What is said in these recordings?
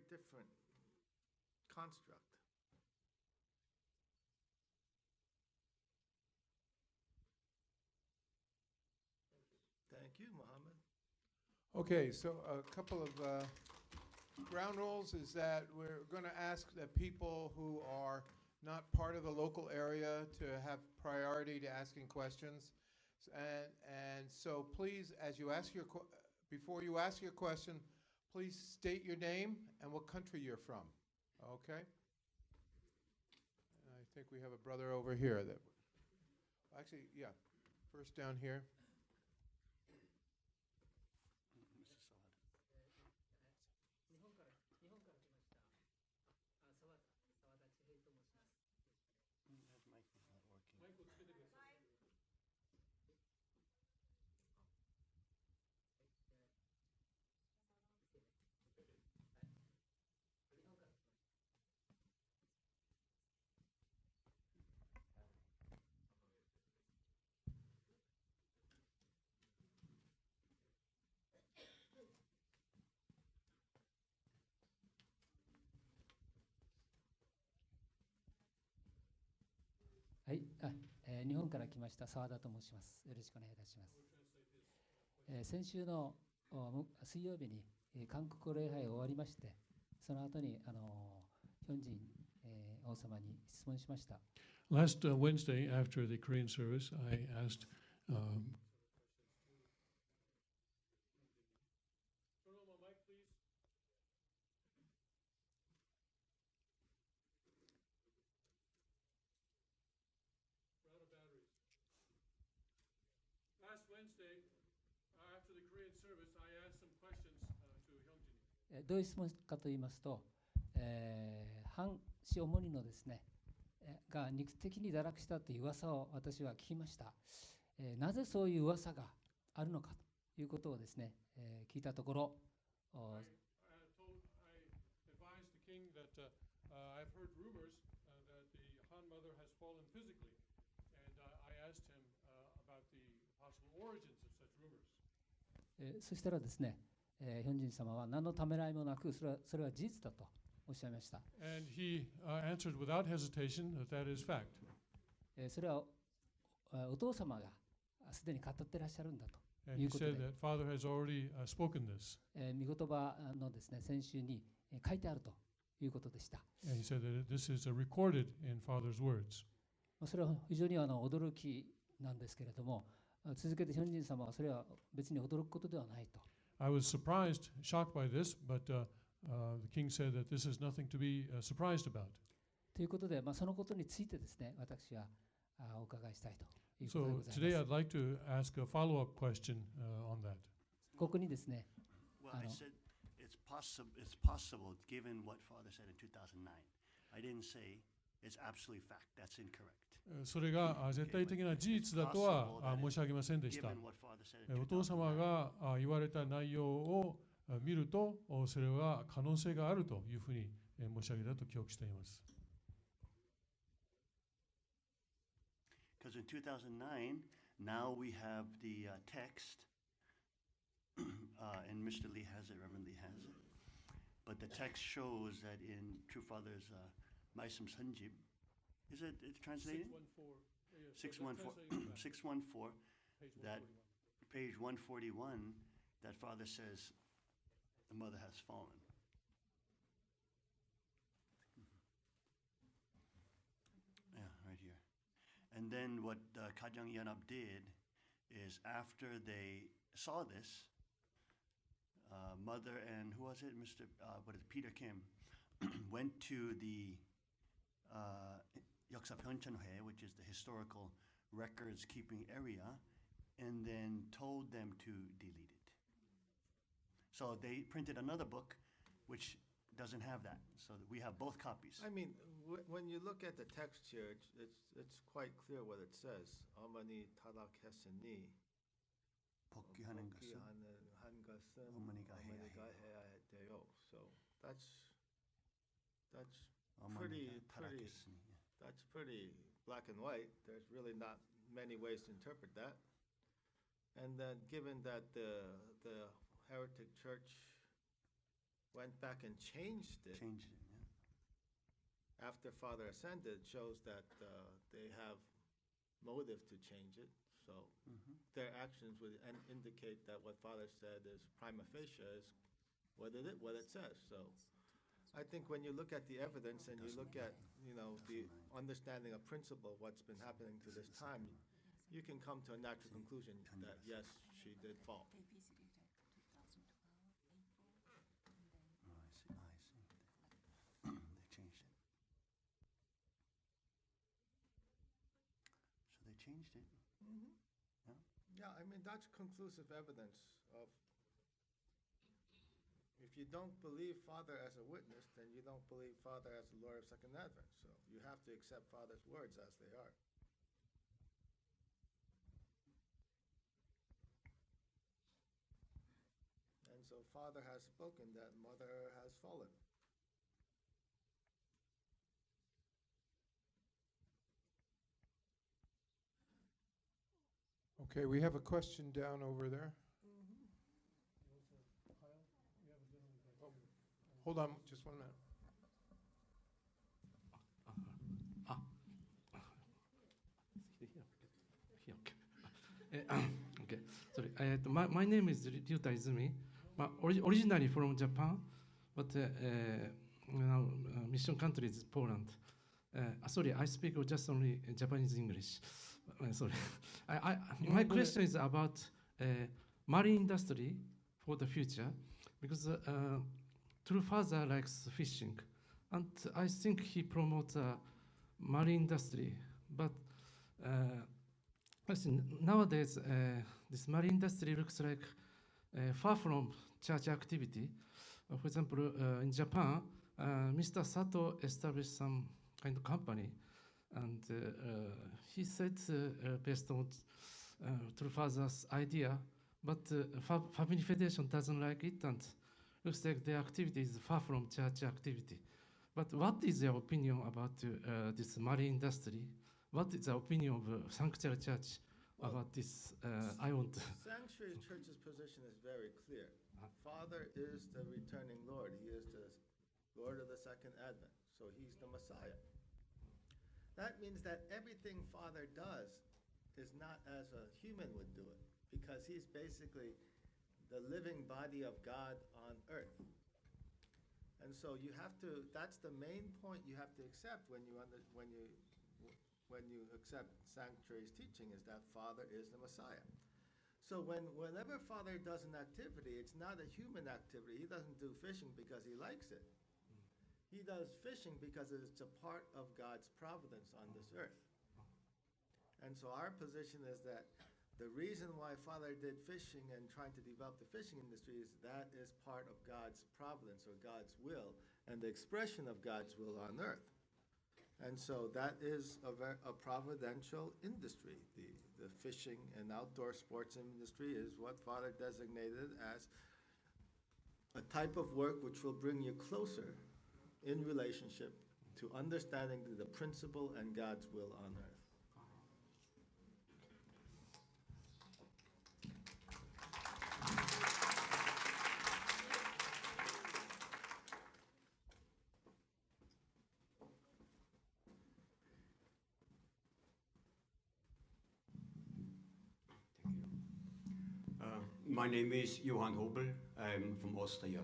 different construct. Thank you, Muhammad. Okay, so a couple of ground rules is that we're going to ask that people who are not part of the local area to have priority to asking questions. And so please, as you ask before you ask your question, please state your name and what country you're from. Okay? And I think we have a brother over here that, actually, yeah, first down here.はい、日本から来ました澤田と申します。よろしくお願いいたします。先週の水曜日に韓国礼拝が終わりまして、その後にヒョンジン王様に質問しました。Last Wednesday, after the Korean service, I askedどういう質問かと言いますと、ハン氏主にのですね、が肉的に堕落したという噂を私は聞きました。なぜそういう噂があるのかということをですね、聞いたところ、そしたらですね、ヒョンジン様は何のためらいもなくそれは事実だとおっしゃいました。And he answered without hesitation that that is fact. それはお父様がすでに語ってらっしゃるんだということで、And he said that Father has already spoken this. 御言葉のですね、先週に書いてあるということでした。And he said that this is recorded in Father's words. それは非常に驚きなんですけれども、続けてヒョンジン様はそれは別に驚くことではないと。I was surprised, shocked by this, but the king said that this is nothing to be surprised about. ということで、そのことについてですね、私はお伺いしたいということでございます。So today I'd like to ask a follow-up question on that. ここにですね、Well, I said it's possible given what Father said in 2009. I didn't say it's absolutely fact. That's incorrect. それが絶対的な事実だとは申し上げませんでした。お父様が言われた内容を見ると、それは可能性があるというふうに申し上げたと記憶しています。Because in 2009, now we have the text, and Mr. Lee has it, Reverend Lee has it. But the text shows that in True Father's Maisam Sanjib, is it translated? 614, that page 141, that Father says the mother has fallen. Yeah, right here. And then what Kajang Yanab did is after they saw this, mother and who was it, Peter Kim, went to the Yoksap Hyunchanhue, which is the historical records keeping area, and then told them to delete it. So they printed another book which doesn't have that, so that we have both copies. I mean, when you look at the text here, it's quite clear what it says. 어머니 타락했으니 복귀하는 것은 한 것은 어머니가 해야 돼요. So that's 어머니가 타락했으니. That's pretty black and white. There's really not many ways to interpret that. And then given that the heretic church went back and changed it Changed it, yeah. after Father ascended shows that they have motive to change it. So their actions would indicate that what Father said is prima facie is what it says. So I think when you look at the evidence and you look at, the understanding of principle, what's been happening to this time, you can come to a natural conclusion that yes, she did fall. Oh, I see. They changed it. So they changed it. Yeah, I mean, that's conclusive evidence of, if you don't believe Father as a witness, then you don't believe Father as the Lord of Second Advent. So you have to accept Father's words as they are. And so Father has spoken that Mother has fallen. Okay, we have a question down over there. Hold on, just 1 minute. Okay, sorry. My name is Ryuta Izumi. Originally from Japan, but now mission country is Poland. Sorry, I speak just only Japanese English. Sorry. My question is about marine industry for the future, because true father likes fishing, and I think he promotes marine industry. But I think nowadays this marine industry looks like far from church activity. For example, in Japan, Mr. Sato established some kind of company, and he said based on True Father's idea, but Family Federation doesn't like it, and looks like their activity is far from church activity. But what is your opinion about this marine industry? What is the opinion of Sanctuary Church about this? I want to. Sanctuary Church's position is very clear. Father is the returning Lord. He is the Lord of the Second Advent. So he's the Messiah. That means that everything Father does is not as a human would do it, because he's basically the living body of God on earth. And so you have to, that's the main point you have to accept when you accept Sanctuary's teaching, is that Father is the Messiah. So whenever Father does an activity, it's not a human activity. He doesn't do fishing because he likes it. He does fishing because it's a part of God's providence on this earth. And so our position is that the reason why Father did fishing and trying to develop the fishing industry is that is part of God's providence or God's will and the expression of God's will on earth. And so that is a providential industry. The fishing and outdoor sports industry is what Father designated as a type of work which will bring you closer in relationship to understanding the principle and God's will on earth. My name is Johann Hobel. I'm from Austria.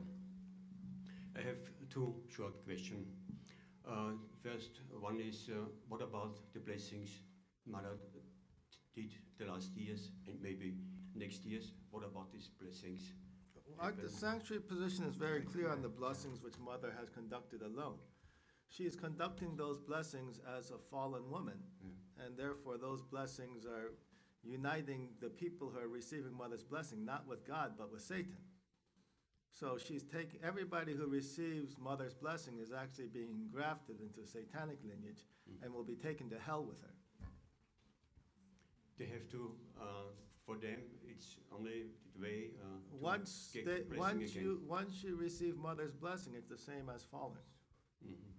I have two short questions. First one is, what about the blessings Mother did the last years and maybe next years? What about these blessings? The Sanctuary position is very clear on the blessings which Mother has conducted alone. She is conducting those blessings as a fallen woman, and therefore those blessings are uniting the people who are receiving Mother's blessing, not with God, but with Satan. So she's taking, everybody who receives Mother's blessing is actually being grafted into satanic lineage and will be taken to hell with her. They have to, for them, it's only the way to Once get the blessing again. once you receive Mother's blessing, it's the same as falling. Mhm.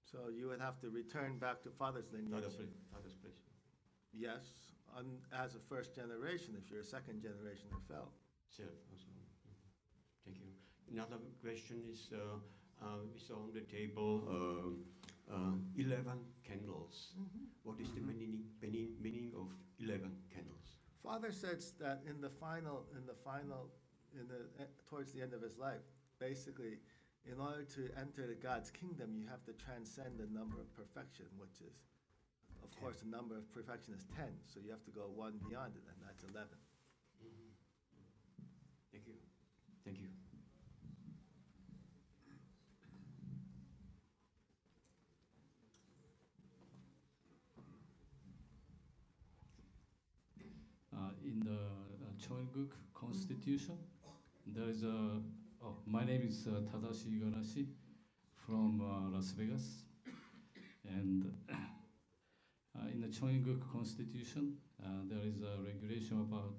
So you would have to return back to Father's lineage. Father's blessing. Yes, as a first generation. If you're a second generation, it fell. Self also. Thank you. Another question is, we saw on the table 11 candles. What is the meaning of 11 candles? Father says that towards the end of his life, basically, in order to enter God's kingdom, you have to transcend the number of perfection, which is, of course, the number of perfection is 10. So you have to go one beyond it, and that's 11. Thank you. Thank you. In the Kook Constitution, there is a. My name is Tadashi Igarashi from Las Vegas, and in the Kook Constitution, there is a regulation about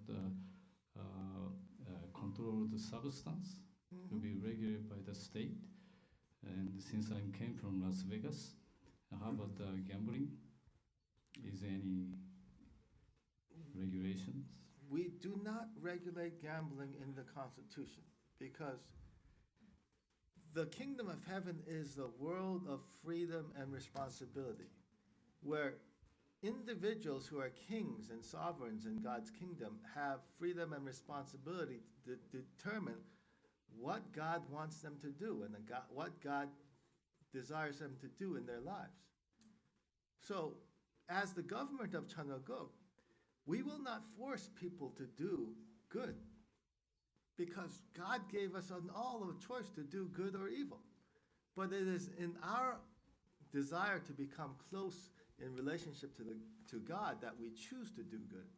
controlled substance to be regulated by the state. And since I came from Las Vegas, how about gambling? Is there any regulations? We do not regulate gambling in the Constitution because the kingdom of heaven is the world of freedom and responsibility, where individuals who are kings and sovereigns in God's kingdom have freedom and responsibility to determine what God wants them to do and what God desires them to do in their lives. So, as the government of Kook, we will not force people to do good because God gave us an all of choice to do good or evil. But it is in our desire to become close in relationship to God that we choose to do good.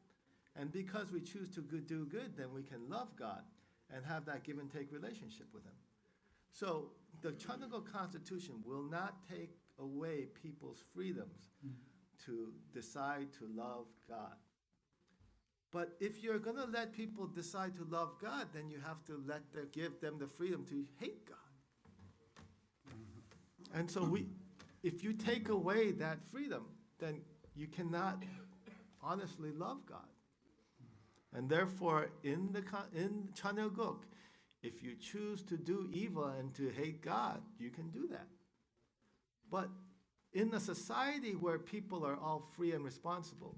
And because we choose to do good, then we can love God and have that give and take relationship with him. So the Kook Constitution will not take away people's freedoms to decide to love God. But if you're going to let people decide to love God, then you have to give them the freedom to hate God. And so if you take away that freedom, then you cannot honestly love God. And therefore, in Kook, if you choose to do evil and to hate God, you can do that. But in a society where people are all free and responsible,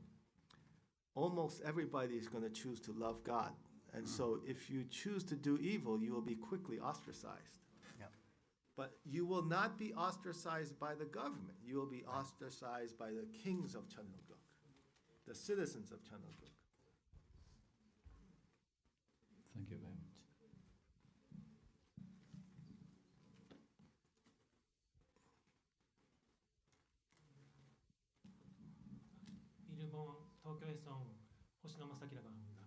almost everybody is going to choose to love God. And so if you choose to do evil, you will be quickly ostracized. Yeah. But you will not be ostracized by the government. You will be ostracized by the kings of Kook, the citizens of Kook. Thank you very much. イルボン東京エソン星野正明が生んだ。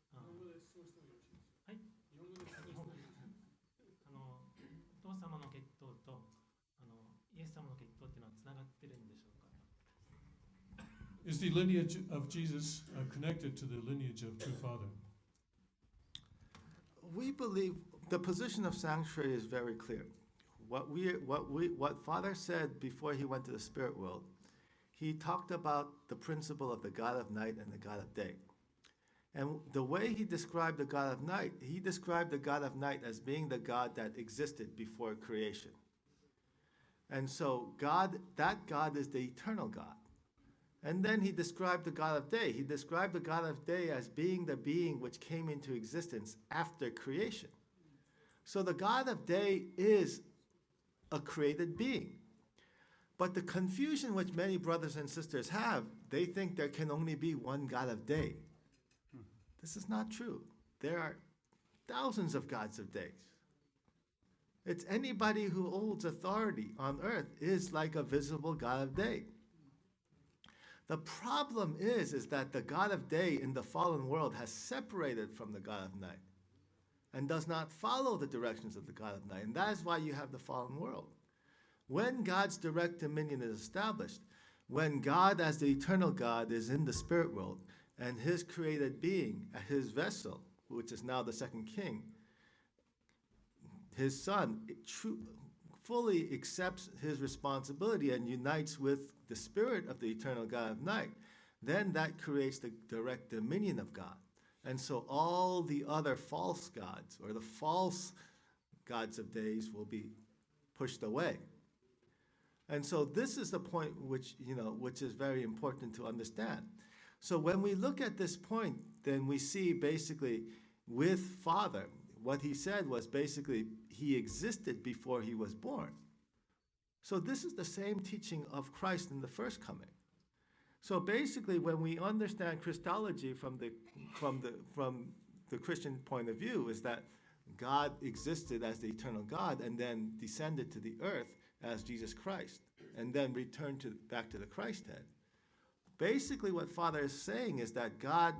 日本語で質問してもよろしいですか。はい。日本語で質問してもよろしいですか。お父様の血統とイエス様の血統っていうのはつながってるんでしょうか。Is the lineage of Jesus connected to the lineage of true Father? We believe the position of sanctuary is very clear. What Father said before he went to the spirit world, he talked about the principle of the God of night and the God of day. And the way he described the God of night, he described the God of night as being the God that existed before creation. And so that God is the eternal God. And then he described the God of day. He described the God of day as being the being which came into existence after creation. So the God of day is a created being. But the confusion which many brothers and sisters have, they think there can only be one God of day. This is not true. There are thousands of gods of days. It's anybody who holds authority on earth is like a visible God of day. The problem is that the God of day in the fallen world has separated from the God of night and does not follow the directions of the God of night. And that is why you have the fallen world. When God's direct dominion is established, when God as the eternal God is in the spirit world, and his created being, his vessel, which is now the second king, his son fully accepts his responsibility and unites with the spirit of the eternal God of night, then that creates the direct dominion of God. And so all the other false gods, or the false gods of days will be pushed away. And so this is the point which is very important to understand. So when we look at this point, then we see basically with Father, what he said was basically he existed before he was born. So this is the same teaching of Christ in the first coming. So basically, when we understand Christology from the Christian point of view, is that God existed as the eternal God and then descended to the earth as Jesus Christ, and then returned back to the Christ head. Basically, what Father is saying is that God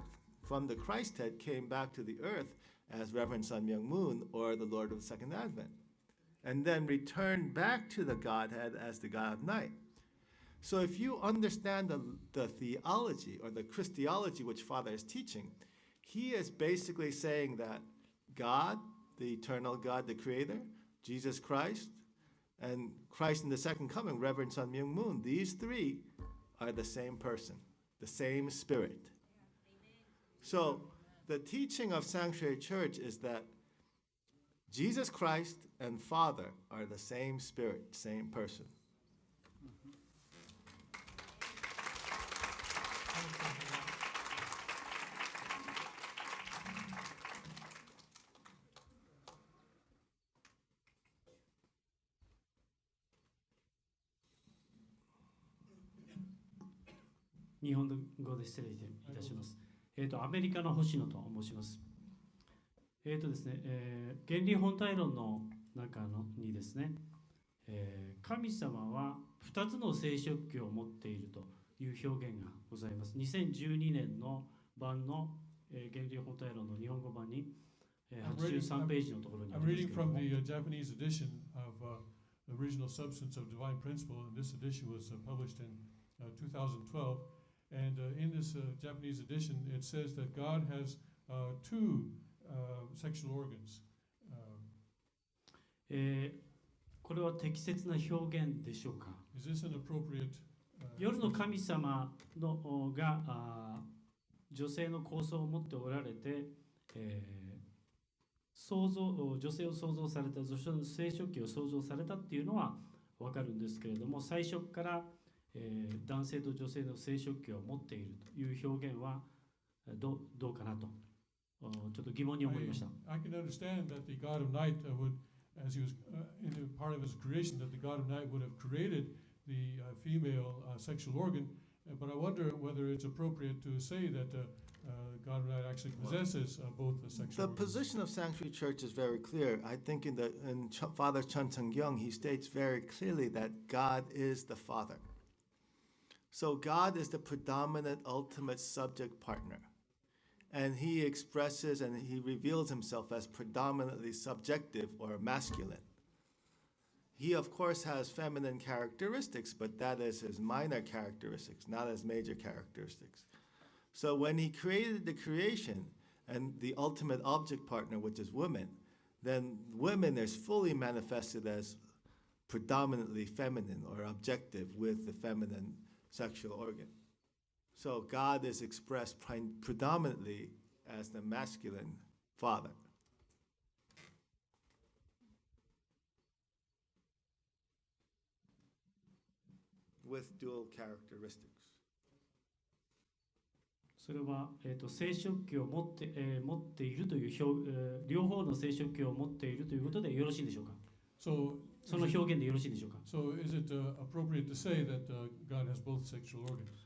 from the Christ head came back to the earth as Reverend Sun Myung Moon or the Lord of the Second Advent, and then returned back to the Godhead as the God of night. So if you understand the theology or the Christology which Father is teaching, he is basically saying that God, the eternal God, the Creator, Jesus Christ, and Christ in the second coming, Reverend Sun Myung Moon, these three are the same person, the same spirit. So the teaching of Sanctuary Church is that Jesus Christ and Father are the same spirit, same person. 日本語で失礼いたします。アメリカの星野と申します。ですね、原理本体論の中にですね、神様は2つの生殖器を持っているという表現がございます。2012年の版の、原理本体論の日本語版に、83ページのところにありますけれども。I'm reading from the Japanese edition of the original substance of divine principle, and this edition was published in 2012. And in this Japanese edition, it says that God has two sexual organs. これは適切な表現でしょうか。Is this an appropriate? 夜の神様が女性の構想を持っておられて、女性を創造された、女性の生殖器を創造されたっていうのは分かるんですけれども、最初から、男性と女性の生殖器を持っているという表現はどうかなとちょっと疑問に思いました。I can understand that the God of night would, as he was in a part of his creation, that the God of night would have created the female sexual organ, but I wonder whether it's appropriate to say that God of night actually possesses both the sexual The organs. position of Sanctuary Church is very clear. I think in Father Chun Sung-kyung, he states very clearly that God is the Father. So God is the predominant ultimate subject partner. And he expresses and he reveals himself as predominantly subjective or masculine. He, of course, has feminine characteristics, but that is his minor characteristics, not his major characteristics. So when he created the creation and the ultimate object partner, which is women, then women is fully manifested as predominantly feminine or objective with the feminine sexual organ. So God is expressed predominantly as the masculine father. With dual characteristics. それは、生殖器を持っているという両方の生殖器を持っているということでよろしいでしょうか。その表現でよろしいでしょうか。So is it appropriate to say that God has both sexual organs?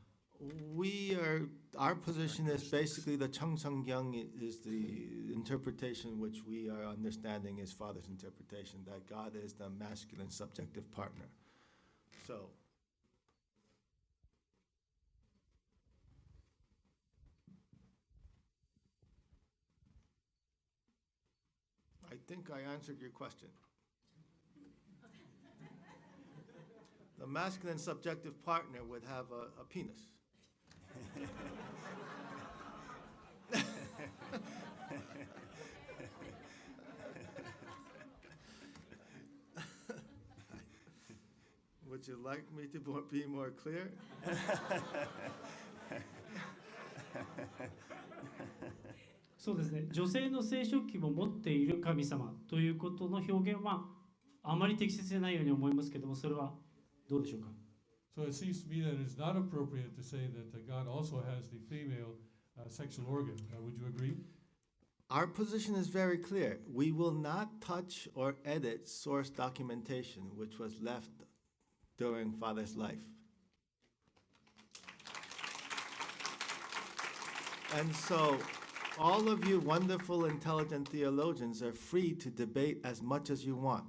Our position is basically the Chung Sung-kyung is the interpretation which we are understanding is Father's interpretation, that God is the masculine subjective partner. So I think I answered your question. The masculine subjective partner would have a penis. Would you like me to be more clear? そうですね、女性の生殖器も持っている神様ということの表現はあまり適切でないように思いますけども、それはどうでしょうか。So it seems to me that it's not appropriate to say that God also has the female sexual organ. Would you agree? Our position is very clear. We will not touch or edit source documentation which was left during Father's life. And so all of you wonderful, intelligent theologians are free to debate as much as you want.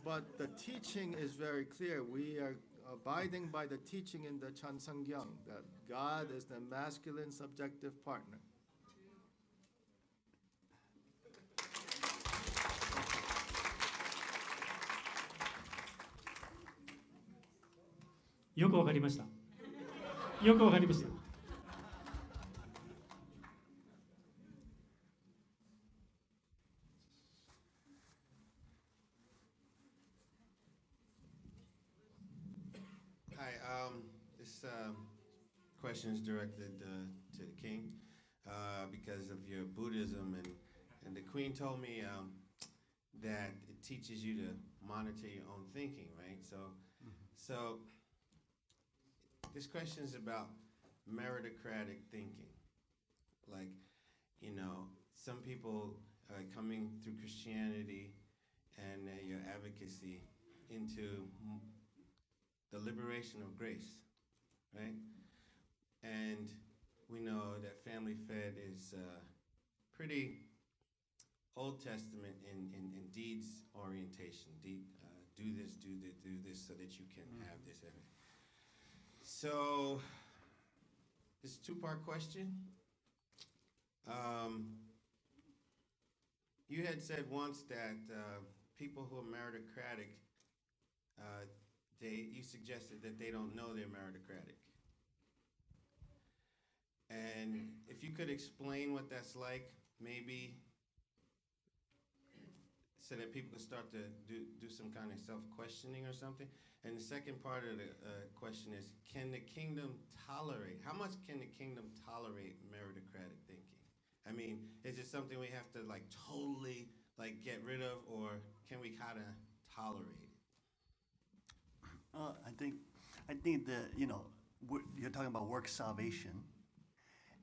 But the teaching is very clear. We are abiding by the teaching in the Chansangyang that God is the masculine subjective partner. よくわかりました。よくわかりました。Hi, this question is directed to the king because of your Buddhism, and the queen told me that it teaches you to monitor your own thinking, right? So this question is about meritocratic thinking. Like, you know, some people are coming through Christianity and your advocacy into the liberation of grace, right? And we know that family fed is pretty Old Testament in deeds orientation. Do this so that you can have this. So this is a two-part question. You had said once that people who are meritocratic, you suggested that they don't know they're meritocratic. And if you could explain what that's like, maybe, so that people can start to do some kind of self-questioning or something. And the second part of the question is, can the kingdom tolerate, how much can the kingdom tolerate meritocratic thinking? I mean, is it something we have to like totally like get rid of, or can we kind of tolerate it? I think that, you know, you're talking about work salvation,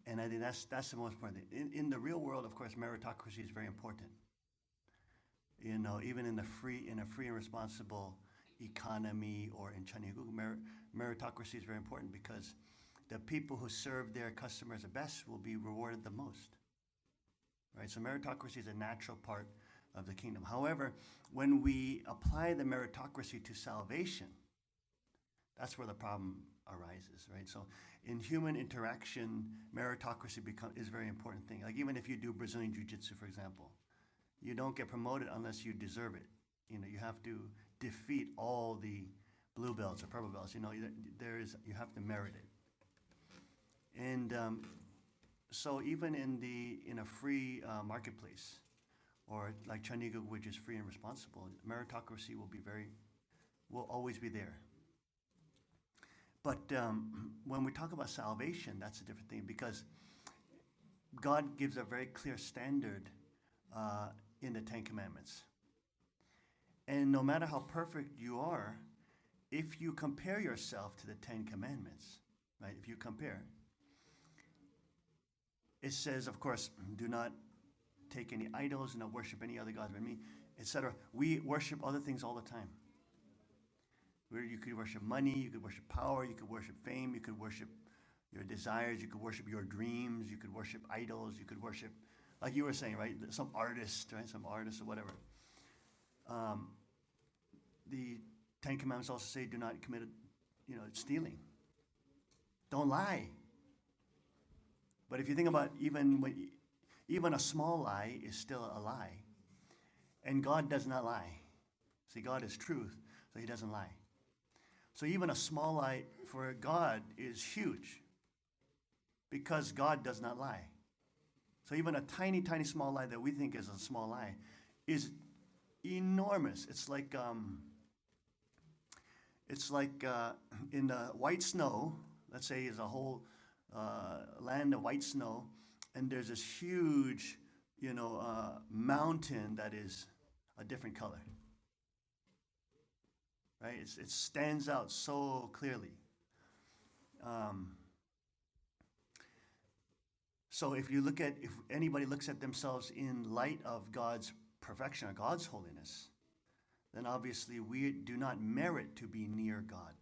and I think that's the most important thing. In the real world, of course, meritocracy is very important. You know, even in a free and responsible economy or in Chinese, meritocracy is very important because the people who serve their customers the best will be rewarded the most. Right? So meritocracy is a natural part of the kingdom. However, when we apply the meritocracy to salvation, that's where the problem arises, right? So in human interaction, meritocracy is a very important thing. Like even if you do Brazilian Jiu-Jitsu, for example, you don't get promoted unless you deserve it. You know, you have to defeat all the blue belts or purple belts. You know, you have to merit it. And so even in a free marketplace, or like Chaniguk, which is free and responsible, meritocracy will always be there. But when we talk about salvation, that's a different thing because God gives a very clear standard in the Ten Commandments. And no matter how perfect you are, if you compare yourself to the Ten Commandments, right? If you compare, it says, of course, do not take any idols, do not worship any other gods but me, etc. We worship other things all the time. Where you could worship money, you could worship power, you could worship fame, you could worship your desires, you could worship your dreams, you could worship idols, you could worship, like you were saying, right? Some artist, right? Some artist or whatever. The Ten Commandments also say, do not commit, stealing. Don't lie. But if you think about even a small lie is still a lie. And God does not lie. See, God is truth, so he doesn't lie. So even a small lie for God is huge because God does not lie. So even a tiny, tiny small lie that we think is a small lie is enormous. It's like, it's like in the white snow, let's say is a whole land of white snow, and there's this huge, mountain that is a different color. Right? It stands out so clearly. So if anybody looks at themselves in light of God's perfection or God's holiness, then obviously we do not merit to be near God.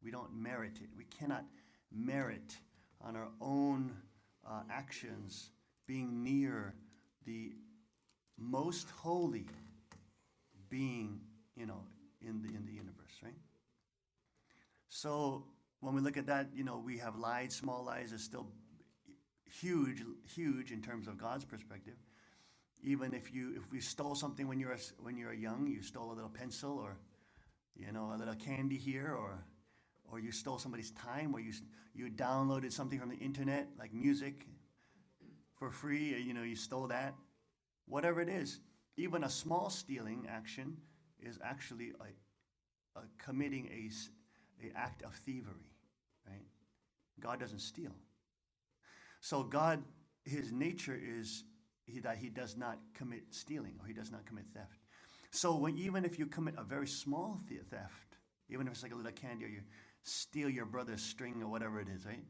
We don't merit it. We cannot merit on our own actions being near the most holy being, in the universe, right? So when we look at that, we have lies, small lies is still huge in terms of God's perspective. Even if we stole something when you're young, you stole a little pencil or a little candy here, or you stole somebody's time, or you downloaded something from the internet like music for free, you stole that. Whatever it is, even a small stealing action is actually committing a act of thievery, right? God doesn't steal. So God, his nature is that he does not commit stealing, or he does not commit theft. So even if you commit a very small theft, even if it's like a little candy, or you steal your brother's string or whatever it is, right?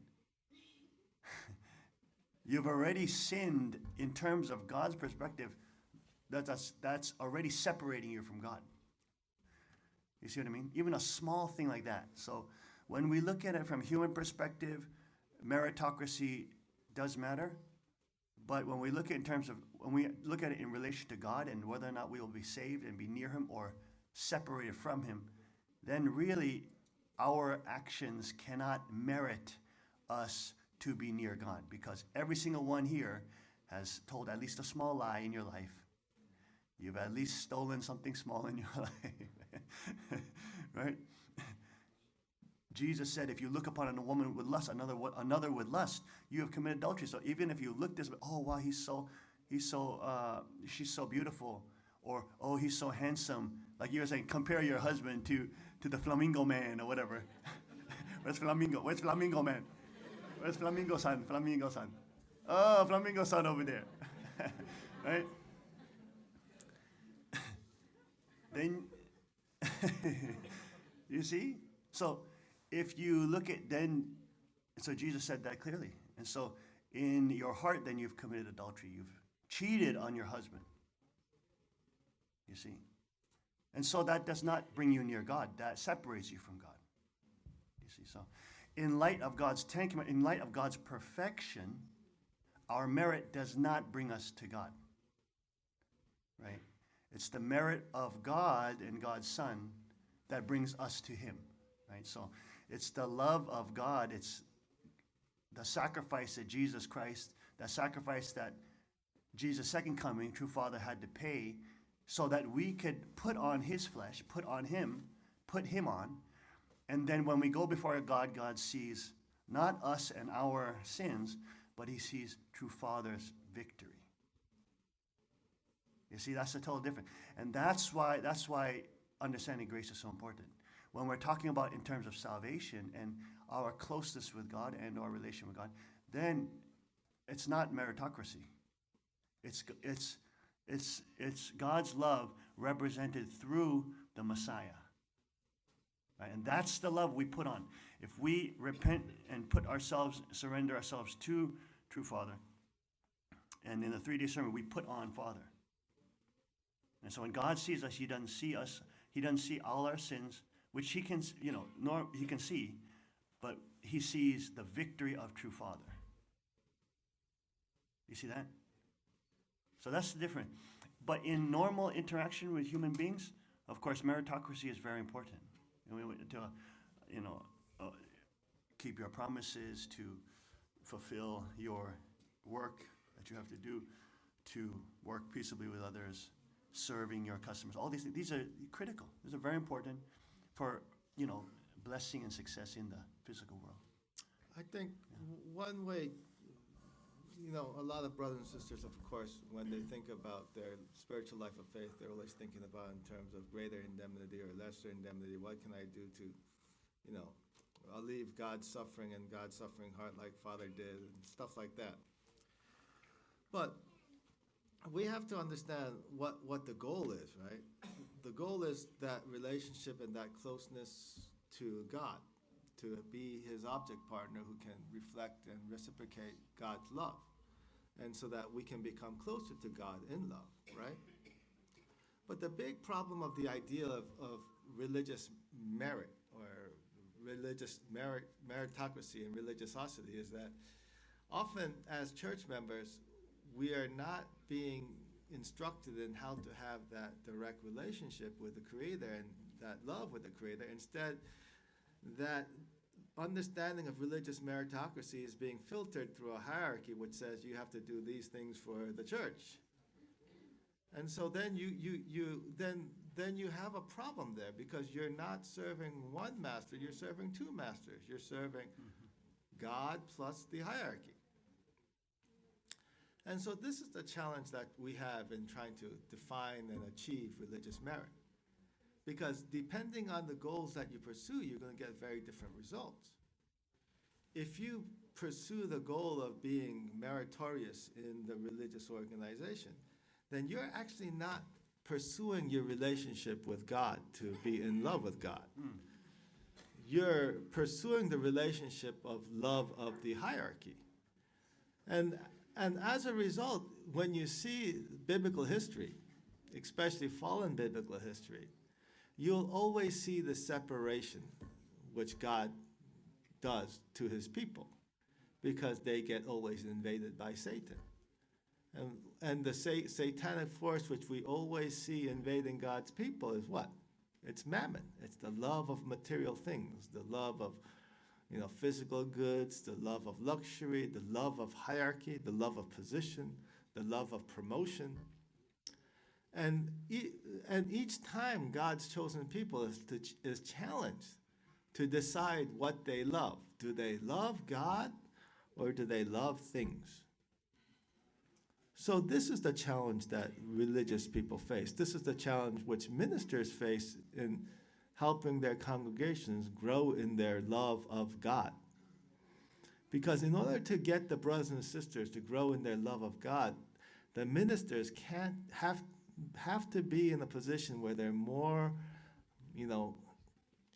You've already sinned in terms of God's perspective. That's already separating you from God. You see what I mean? Even a small thing like that. So when we look at it from human perspective, meritocracy does matter. But when we look at it in relation to God and whether or not we will be saved and be near him or separated from him, then really our actions cannot merit us to be near God, because every single one here has told at least a small lie in your life. You've at least stolen something small in your life, right? Jesus said, if you look upon a woman with lust, another with lust, you have committed adultery. So even if you look this way, oh wow, she's so beautiful, or oh, he's so handsome. Like you were saying, compare your husband to the flamingo man or whatever. Where's Flamingo? Where's Flamingo man? Where's Flamingo son? Flamingo son. Oh, Flamingo son over there. Right? Then, you see? So if you look at so Jesus said that clearly. And so in your heart, then you've committed adultery. You've cheated on your husband. You see? And so that does not bring you near God. That separates you from God. You see? So in light of God's in light of God's perfection, our merit does not bring us to God. Right? It's the merit of God and God's Son that brings us to him. Right? So it's the love of God. It's the sacrifice that Jesus Christ, the sacrifice that Jesus' second coming, true Father, had to pay so that we could put on his flesh, put him on. And then when we go before God, God sees not us and our sins, but he sees true Father's victory. You see, that's a total difference. And that's why understanding grace is so important. When we're talking about in terms of salvation and our closeness with God and our relation with God, then it's not meritocracy. It's God's love represented through the Messiah. Right? And that's the love we put on. If we repent and surrender ourselves to true Father, and in the 3-day sermon, we put on Father. And so when God sees us, he doesn't see all our sins, which he can, he can see, but he sees the victory of true Father. You see that? So that's the difference. But in normal interaction with human beings, of course, meritocracy is very important. To keep your promises, to fulfill your work that you have to do, to work peaceably with others, serving your customers. All these things, these are critical. These are very important for, blessing and success in the physical world. I think one way a lot of brothers and sisters, of course, when they think about their spiritual life of faith, they're always thinking about in terms of greater indemnity or lesser indemnity. What can I do to, I'll leave God's suffering and God's suffering heart like Father did, and stuff like that. But we have to understand what the goal is, right? The goal is that relationship and that closeness to God, to be his object partner who can reflect and reciprocate God's love, and so that we can become closer to God in love, right? But the big problem of the idea of religious merit or religious meritocracy and religiosity is that often as church members, we are not being instructed in how to have that direct relationship with the Creator and that love with the Creator. Instead, that understanding of religious meritocracy is being filtered through a hierarchy which says you have to do these things for the church. And so then you have a problem there, because you're not serving one master, you're serving two masters. You're serving God plus the hierarchy. And so this is the challenge that we have in trying to define and achieve religious merit. Because depending on the goals that you pursue, you're going to get very different results. If you pursue the goal of being meritorious in the religious organization, then you're actually not pursuing your relationship with God to be in love with God. You're pursuing the relationship of love of the hierarchy. And as a result, when you see biblical history, especially fallen biblical history, you'll always see the separation which God does to his people, because they get always invaded by Satan. And the satanic force which we always see invading God's people is what? It's mammon. It's the love of material things, the love of physical goods, the love of luxury, the love of hierarchy, the love of position, the love of promotion. And each time God's chosen people is challenged to decide what they love. Do they love God or do they love things? So this is the challenge that religious people face. This is the challenge which ministers face in helping their congregations grow in their love of God. Because in order to get the brothers and sisters to grow in their love of God, the ministers can't have to be in a position where they're more,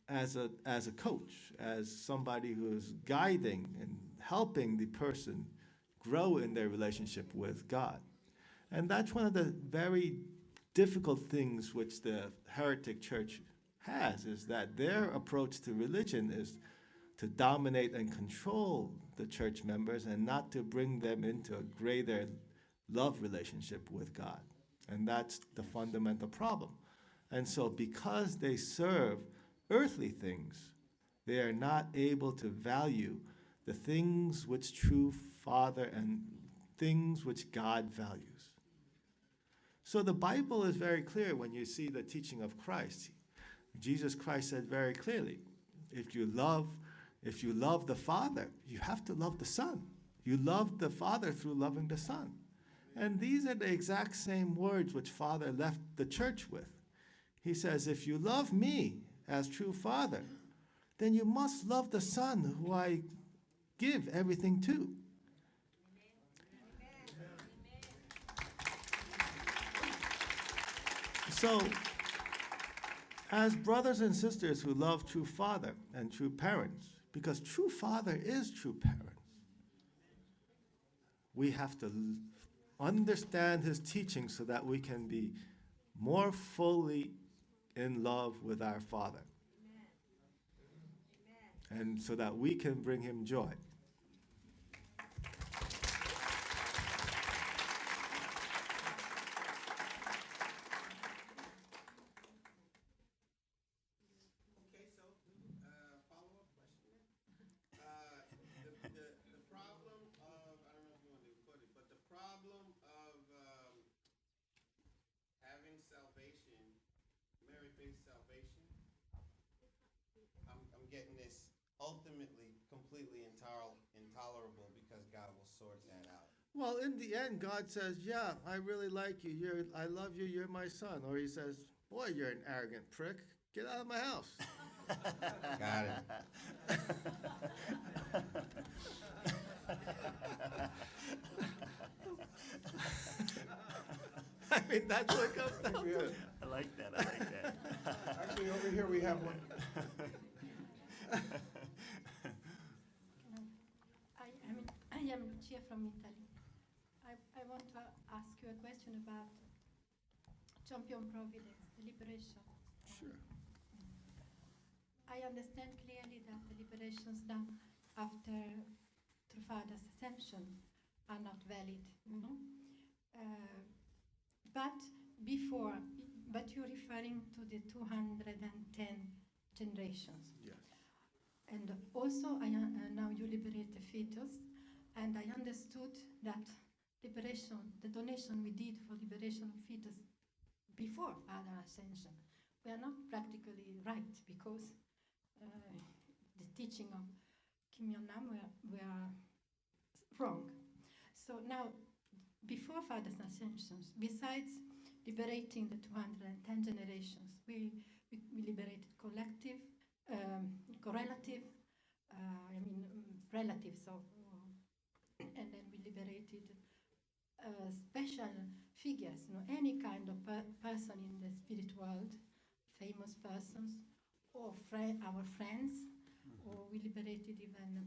as a coach, as somebody who's guiding and helping the person grow in their relationship with God. And that's one of the very difficult things which the heretic church has, is that their approach to religion is to dominate and control the church members and not to bring them into a greater love relationship with God. And that's the fundamental problem. And so because they serve earthly things, they are not able to value the things which true Father and things which God values. So the Bible is very clear when you see the teaching of Christ. Jesus Christ said very clearly, if you love the Father, you have to love the Son. You love the Father through loving the Son. And these are the exact same words which Father left the church with. He says, if you love me as true Father, then you must love the Son who I give everything to. So, as brothers and sisters who love true Father and true parents, because true Father is true parents, we have to understand his teaching so that we can be more fully in love with our Father. And so that we can bring him joy. Getting this ultimately completely intolerable, because God will sort that out. Well, in the end, God says, yeah, I really like you. I love you. You're my son. Or he says, boy, you're an arrogant prick. Get out of my house. Got it. I mean, that's what it comes down to. I like that. I like that. Actually, over here we have one. I am Lucia from Italy. I want to ask you a question about champion providence, the liberation. Sure. I understand clearly that the liberations done after through Father's ascension are not valid. But before, but you're referring to the 210 generations. Yes. And also, now you liberate the fetus, and I understood that liberation, the donation we did for liberation of fetus before Father Ascension, were not practically right because the teaching of Kim Yon-nam were wrong. So now, before Father's Ascensions, besides liberating the 210 generations, we liberated collective, correlative, relatives of, and then we liberated special figures, any kind of person in the spirit world, famous persons, or our friends, or we liberated even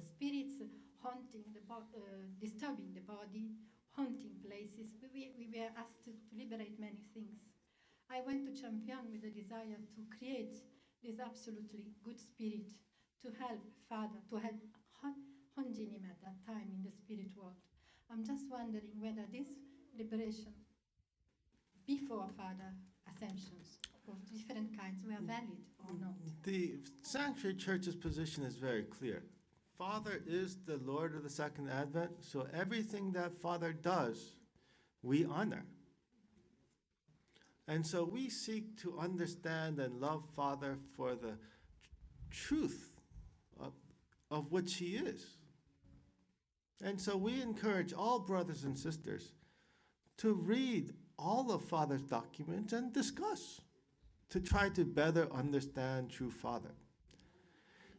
spirits haunting disturbing the body, haunting places. We were asked to liberate many things. I went to Champion with the desire to create this absolutely good spirit to help Father, to help Honjinim at that time in the spirit world. I'm just wondering whether this liberation before Father Ascensions of different kinds were valid or not. The Sanctuary Church's position is very clear. Father is the Lord of the Second Advent, so everything that Father does, we honor. And so we seek to understand and love Father for the truth of which he is. And so we encourage all brothers and sisters to read all of Father's documents and discuss, to try to better understand true Father.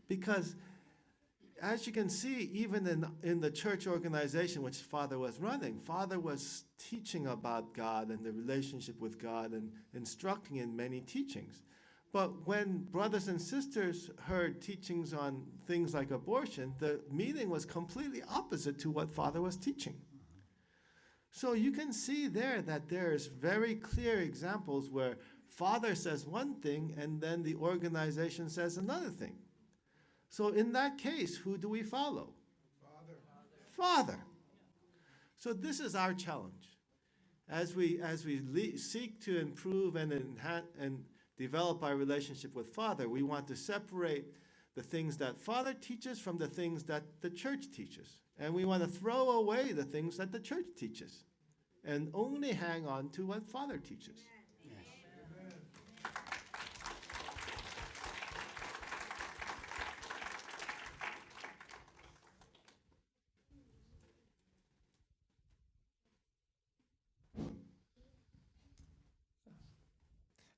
Because as you can see, even in the church organization which Father was running, Father was teaching about God and the relationship with God and instructing in many teachings. But when brothers and sisters heard teachings on things like abortion, the meaning was completely opposite to what Father was teaching. So you can see there that there's very clear examples where Father says one thing and then the organization says another thing. So in that case, who do we follow? Father. So this is our challenge. As we seek to improve and enhance and develop our relationship with Father, we want to separate the things that Father teaches from the things that the church teaches. And we want to throw away the things that the church teaches and only hang on to what Father teaches.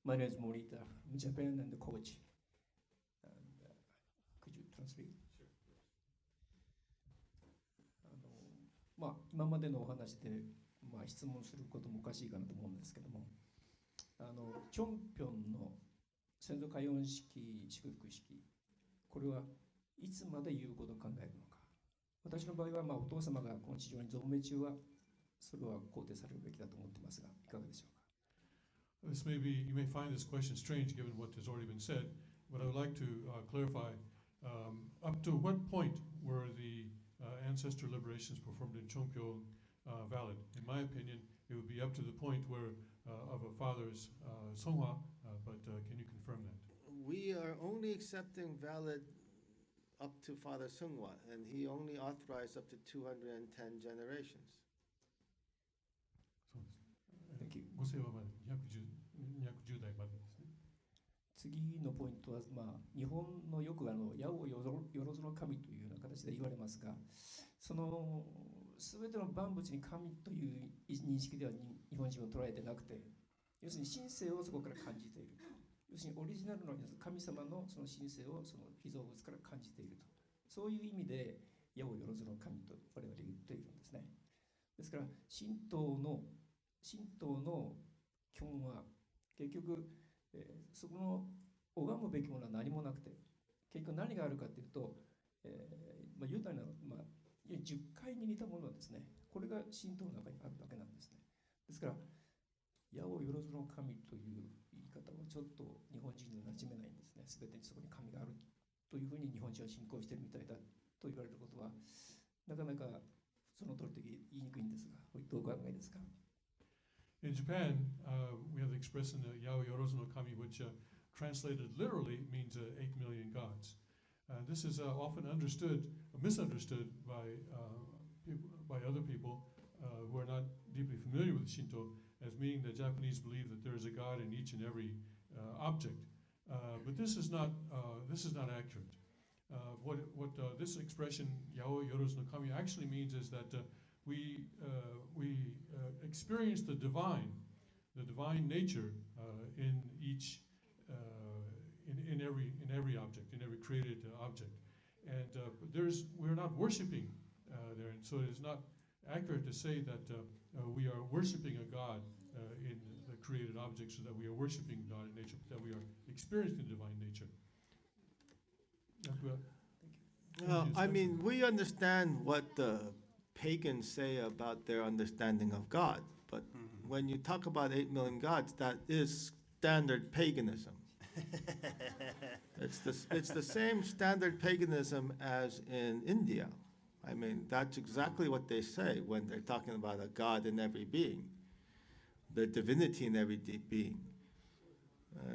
My name is Morita from Japan and Kochi. And, could you translate? Sure. 今までのお話で、質問することもおかしいかなと思うんですけども、チョンピョンの先祖解怨式、祝福式、これはいつまで有効と考えるのか。私の場合は、お父様がこの地上に存命中は、それは肯定されるべきだと思ってますが、いかがでしょうか。This may be, you may find this question strange given what has already been said, but I would like to clarify up to what point were the ancestor liberations performed in Chongpyo valid? In my opinion, it would be up to the point where of a father's songhwa, but can you confirm that? We are only accepting valid up to Father Seonghwa, and he only authorized up to 210 generations. Thank you. ご世話まで210代までですね。次のポイントは、日本のよく八百万の神というような形で言われますが、その全ての万物に神という認識では日本人は捉えてなくて、要するに神性をそこから感じている。要するにオリジナルの神様のその神性をその被造物から感じていると。そういう意味で、矢をよろずの神と我々言っているんですね。ですから、神道の基本は、結局、そこの拝むべきものは何もなくて、結局何があるかというと、ユダの、10回に似たものはですね、これが神道の中にあるだけなんですね。ですから、矢をよろずの神という言い方はちょっと日本人には馴染めないんですね。すべてにそこに神があるというふうに日本人は信仰しているみたいだと言われることは、なかなかその通りと言いにくいんですが、どうお考えですか？ In Japan, we have the expression Yao Yorozu no Kami, which translated literally means 8 million gods. This is often misunderstood by other people who are not deeply familiar with Shinto, as meaning that Japanese believe that there is a god in each and every object. But this is not accurate. What this expression Yao Yorozu no Kami actually means is that we experience the divine nature in each in every object, in every created object, and we're not worshiping there, and so it is not accurate to say that we are worshiping a God in the created objects, so that we are worshiping God in nature, but that we are experiencing divine nature. I mean, we understand what the pagans say about their understanding of God, but when you talk about 8 million gods, that is standard paganism. It's the same standard paganism as in India. I mean, that's exactly what they say when they're talking about a God in every being, the divinity in every being.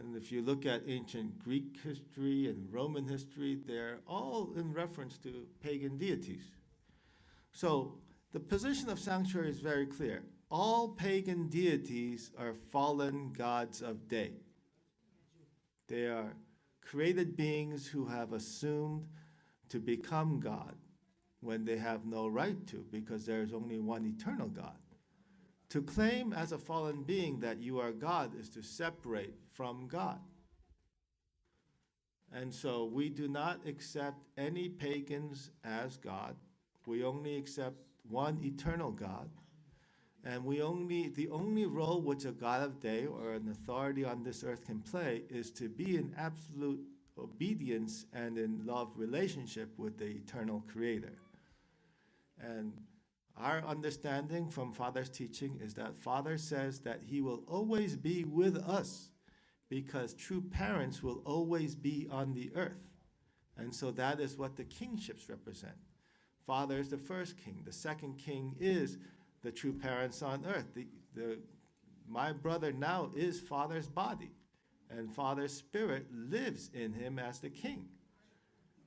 And if you look at ancient Greek history and Roman history, they're all in reference to pagan deities. So the position of sanctuary is very clear. All pagan deities are fallen gods of day. They are created beings who have assumed to become God when they have no right to, because there is only one eternal God. To claim as a fallen being that you are God is to separate from God. And so we do not accept any pagans as God. We only accept one eternal God. And the only role which a God of day or an authority on this earth can play is to be in absolute obedience and in love relationship with the eternal Creator. And our understanding from Father's teaching is that Father says that he will always be with us, because true parents will always be on the earth. And so that is what the kingships represent. Father is the first king. The second king is the true parents on earth. My brother now is Father's body, and Father's spirit lives in him as the king.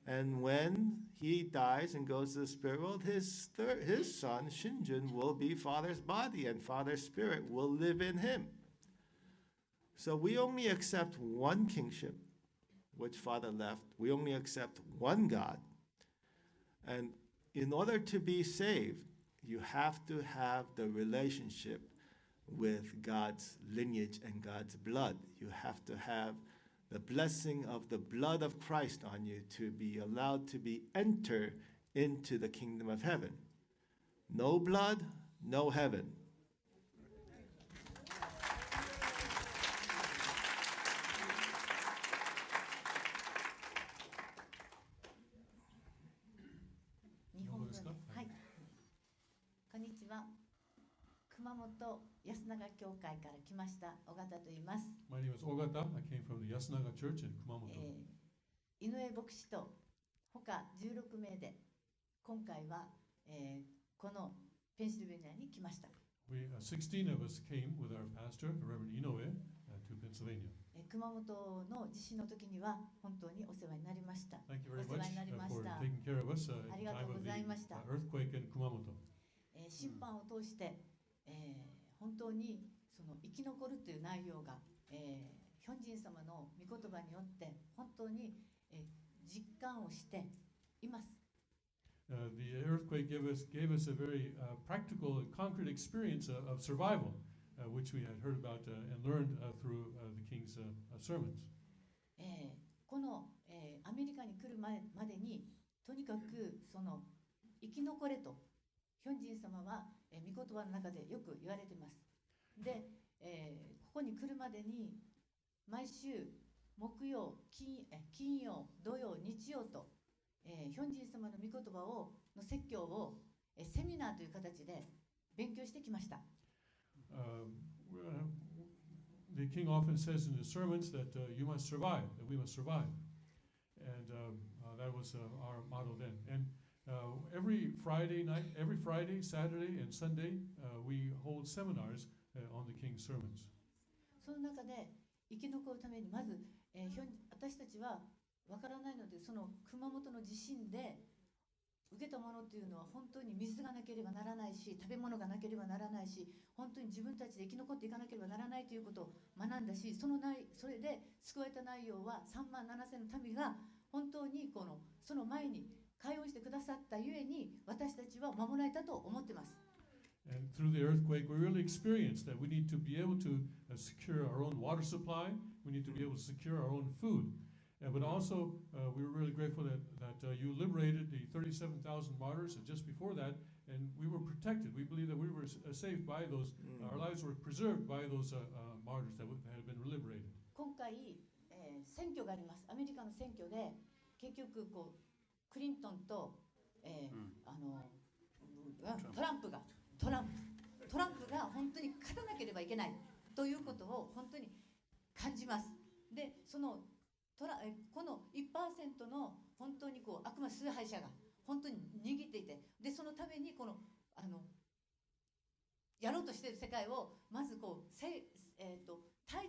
And when he dies and goes to the spirit world, his son, Shinjun, will be Father's body, and Father's spirit will live in him. So we only accept one kingship, which Father left. We only accept one God. And in order to be saved, you have to have the relationship with God's lineage and God's blood. You have to have the blessing of the blood of Christ on you to be allowed to enter into the kingdom of heaven. No blood, no heaven. 熊本安永教会から来ました尾形と言います。My name is Ogata. I came from the Yasunaga Church in Kumamoto. 井上牧師と他16名で今回は、このペンシルベニアに来ました。16 of us came with our pastor, Reverend Inoue, to Pennsylvania. 熊本の地震の時には本当にお世話になりました。Thank you very お世 much 話になりまし for た。 taking care of us あ in り the がと time う of ございま the した。earthquake in Kumamoto. 審判を通して、本当にその生き残るという内容が、ヒョンジン様の御言葉によって本当に、実感をしています。The earthquake gave us a very practical and concrete experience of survival, which we had heard about and learned through the king's sermons. この、アメリカに来るまでにとにかくその生き残れとヒョンジン様は、御言葉の中でよく言われています。で、ここに来るまでに毎週木曜、金曜、土曜、日曜と、ヒョンジン様の御言葉の説教を、セミナーという形で勉強してきました。The king often says in his sermons that you must survive, that we must survive. And that was our motto then. And every Friday night, every Friday, Saturday, and Sunday, we hold seminars on the king's sermons. その中で生き残るためにまず、私たちはわからないので、その熊本の地震で受けたものというのは本当に水がなければならないし、食べ物がなければならないし、本当に自分たちで生き残っていかなければならないということを学んだし、それで救われた内容は3万7千の民が本当にその前に解放してくださったゆえに私たちは守られたと思っています。And through the earthquake, we really experienced that we need to be able to secure our own water supply. We need to be able to secure our own food. But also, we were really grateful that you liberated the 37,000 martyrs, and just before that, and we were protected. We believe that we were saved by those, our lives were preserved by those martyrs that had been liberated. 今回、選挙があります。アメリカの選挙で、結局クリントンと、トランプが本当に勝たなければいけないということを本当に感じます。で、この 1% の本当に悪魔崇拝者が本当に握っていて、でそのためにやろうとしている世界をまず胎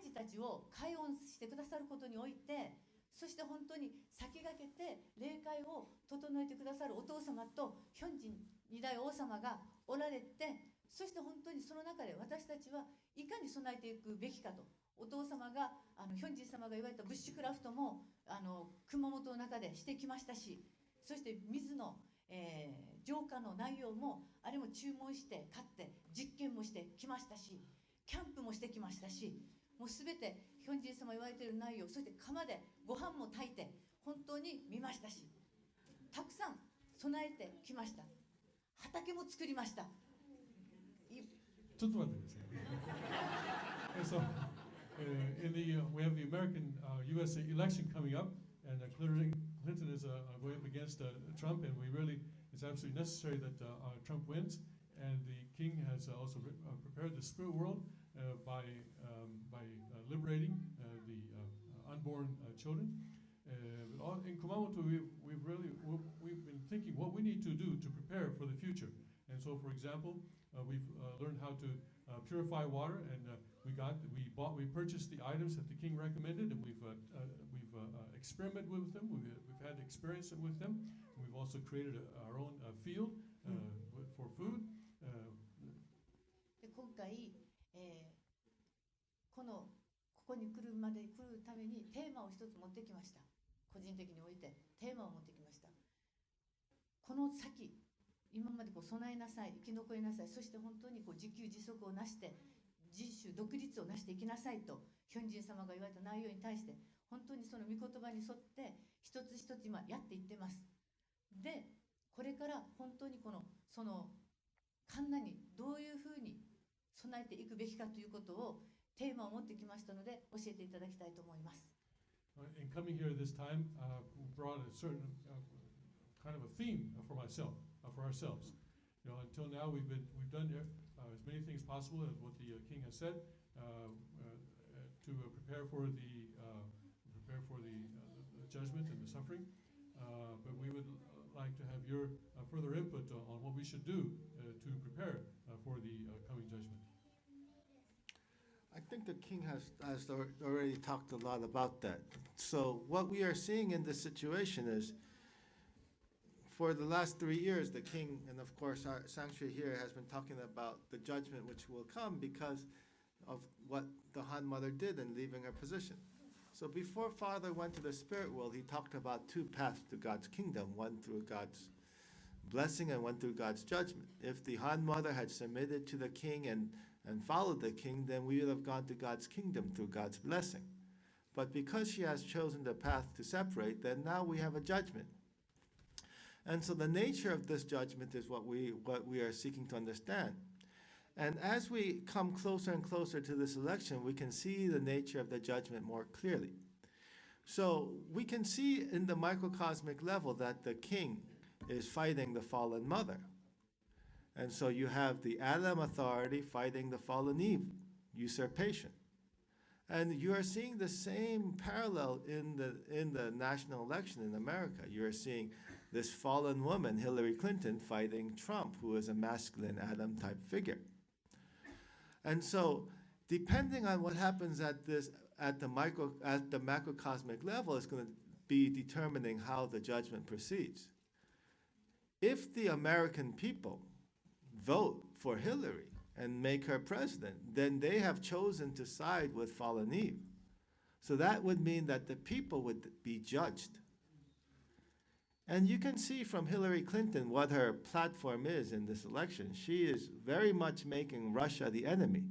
児たちを解怨してくださることにおいて、そして本当に先駆けて霊界を整えてくださるお父様とヒョンジン二代王様がおられて、そして本当にその中で私たちはいかに備えていくべきかと、お父様がヒョンジン様が言われたブッシュクラフトも熊本の中でしてきましたし、そして水の、浄化の内容もあれも注文して買って実験もしてきましたし、キャンプもしてきましたし、もうすべてヒョンジン様言われている内容、そして釜でご飯も炊いて本当に見ましたし、たくさん備えてきました。畑も作りました。ちょっと待ってください。we have the American U.S. election coming up, and Clinton is going up against Trump, and it's absolutely necessary that Trump wins. And the king has also prepared the spirit world by liberating the unborn children. But in Kumamoto, we've been thinking what we need to do to prepare for the future. And so, for example, we've learned how to purify water, and we purchased the items that the king recommended, and we've experimented with them. We've had experience with them. We've also created our own field for food. で今回、ここに来るためにテーマを一つ持ってきました。個人的においてテーマを持ってきました。この先、今まで備えなさい、生き残りなさい、そして本当に自給自足をなして自主独立をなしていきなさいとヒョンジン様が言われた内容に対して、本当にその御言葉に沿って一つ一つ今やっていってます。で、これから本当にそのカンナにどういうふうに備えていくべきかということをテーマを持ってきましたので教えていただきたいと思います。In coming here this time, brought a certain kind of a theme for myself, for ourselves. Until now we've done as many things possible as what the king has said to prepare for the judgment and the suffering. But we would like to have your further input on what we should do to prepare for the coming judgment. I think the king has already talked a lot about that. So what we are seeing in this situation is, for the last 3 years, the king, and of course our sanctuary here, has been talking about the judgment which will come because of what the Han mother did in leaving her position. So before Father went to the spirit world, he talked about two paths to God's kingdom, one through God's blessing and went through God's judgment. If the Han mother had submitted to the king and followed the king, then we would have gone to God's kingdom through God's blessing. But because she has chosen the path to separate, then now we have a judgment. And so the nature of this judgment is what we are seeking to understand. And as we come closer and closer to this election, we can see the nature of the judgment more clearly. So we can see in the microcosmic level that the king is fighting the fallen mother. And so you have the Adam authority fighting the fallen Eve, usurpation. And you are seeing the same parallel in the national election in America. You are seeing this fallen woman, Hillary Clinton, fighting Trump, who is a masculine Adam-type figure. And so, depending on what happens at the macrocosmic level, is going to be determining how the judgment proceeds. If the American people vote for Hillary and make her president, then they have chosen to side with fallen Eve. So that would mean that the people would be judged. And you can see from Hillary Clinton what her platform is in this election. She is very much making Russia the enemy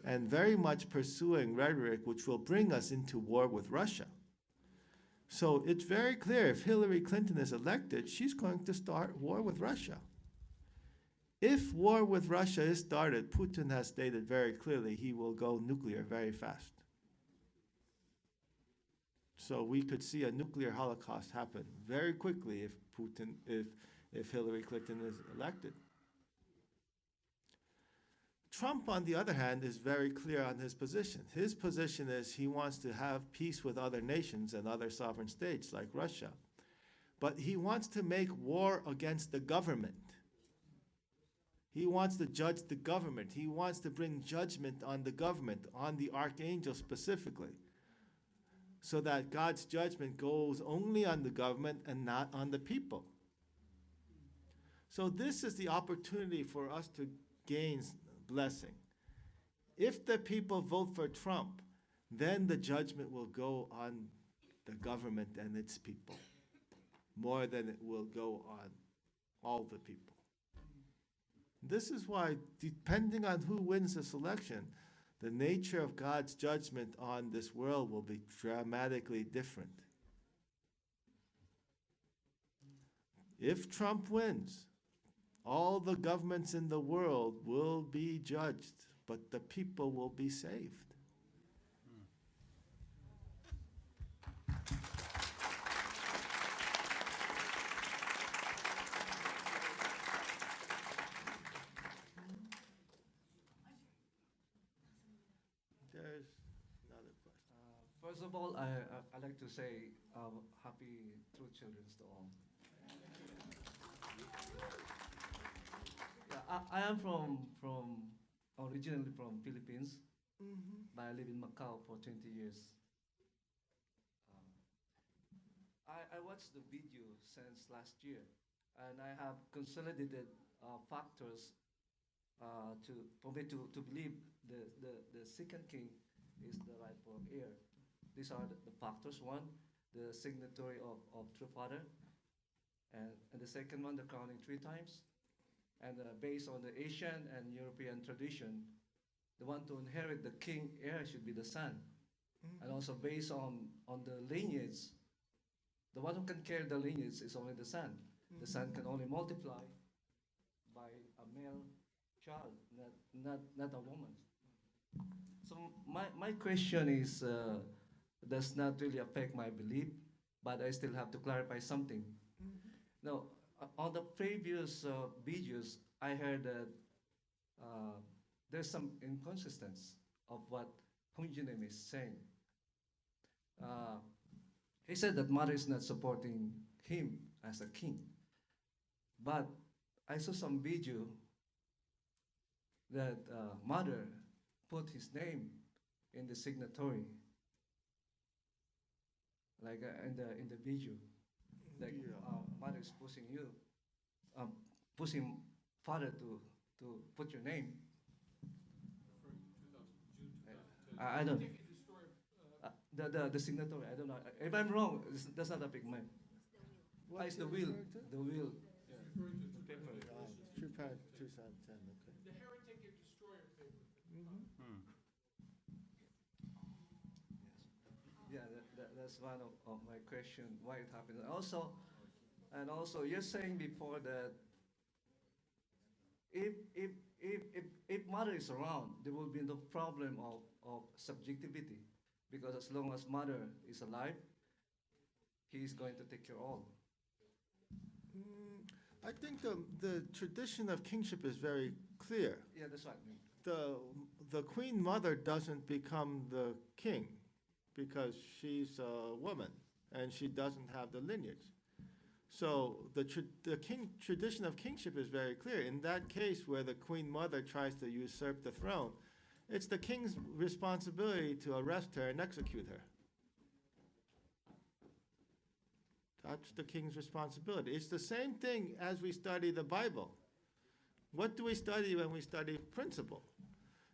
and very much pursuing rhetoric which will bring us into war with Russia. So it's very clear if Hillary Clinton is elected, she's going to start war with Russia. If war with Russia is started, Putin has stated very clearly he will go nuclear very fast. So we could see a nuclear holocaust happen very quickly if Hillary Clinton is elected. Trump, on the other hand, is very clear on his position. His position is he wants to have peace with other nations and other sovereign states like Russia. But he wants to make war against the government. He wants to judge the government. He wants to bring judgment on the government, on the archangel specifically, so that God's judgment goes only on the government and not on the people. So this is the opportunity for us to gain blessing. If the people vote for Trump, then the judgment will go on the government and its people more than it will go on all the people. This is why, depending on who wins this election, the nature of God's judgment on this world will be dramatically different. If Trump wins, all the governments in the world will be judged, but the people will be saved. There's another question. First of all, I'd like to say happy True Children's to all. Yeah, I am originally from Philippines, but I live in Macau for 20 years. I watched the video since last year, and I have consolidated factors for me to believe the second king is the rightful heir. These are the factors. One, the signatory of True Father, and the second one, the crowning 3 times. And based on the Asian and European tradition, the one to inherit the king heir should be the son. And also based on the lineage, the one who can carry the lineage is only the son. The son can only multiply by a male child, not a woman. So my question is, does not really affect my belief, but I still have to clarify something. Now, on the previous videos, I heard that there's some inconsistency of what Hyung is saying. He said that mother is not supporting him as a king. But I saw some video that mother put his name in the signatory, like in the video. Like mother is pushing you, pushing father to put your name. I don't. The signatory. I don't know. If I'm wrong, that's not a big man. It's the will. The will. True parent, true son, okay. The heretic and destroyer paper. Yeah, that's one of my question, why it happened. Also, you're saying before that if mother is around, there will be no problem of subjectivity, because as long as mother is alive, he is going to take care of all. I think the tradition of kingship is very clear. Yeah, that's right. The queen mother doesn't become the king because she's a woman and she doesn't have the lineage. So the tradition of kingship is very clear. In that case where the queen mother tries to usurp the throne, it's the king's responsibility to arrest her and execute her. That's the king's responsibility. It's the same thing as we study the Bible. What do we study when we study principle?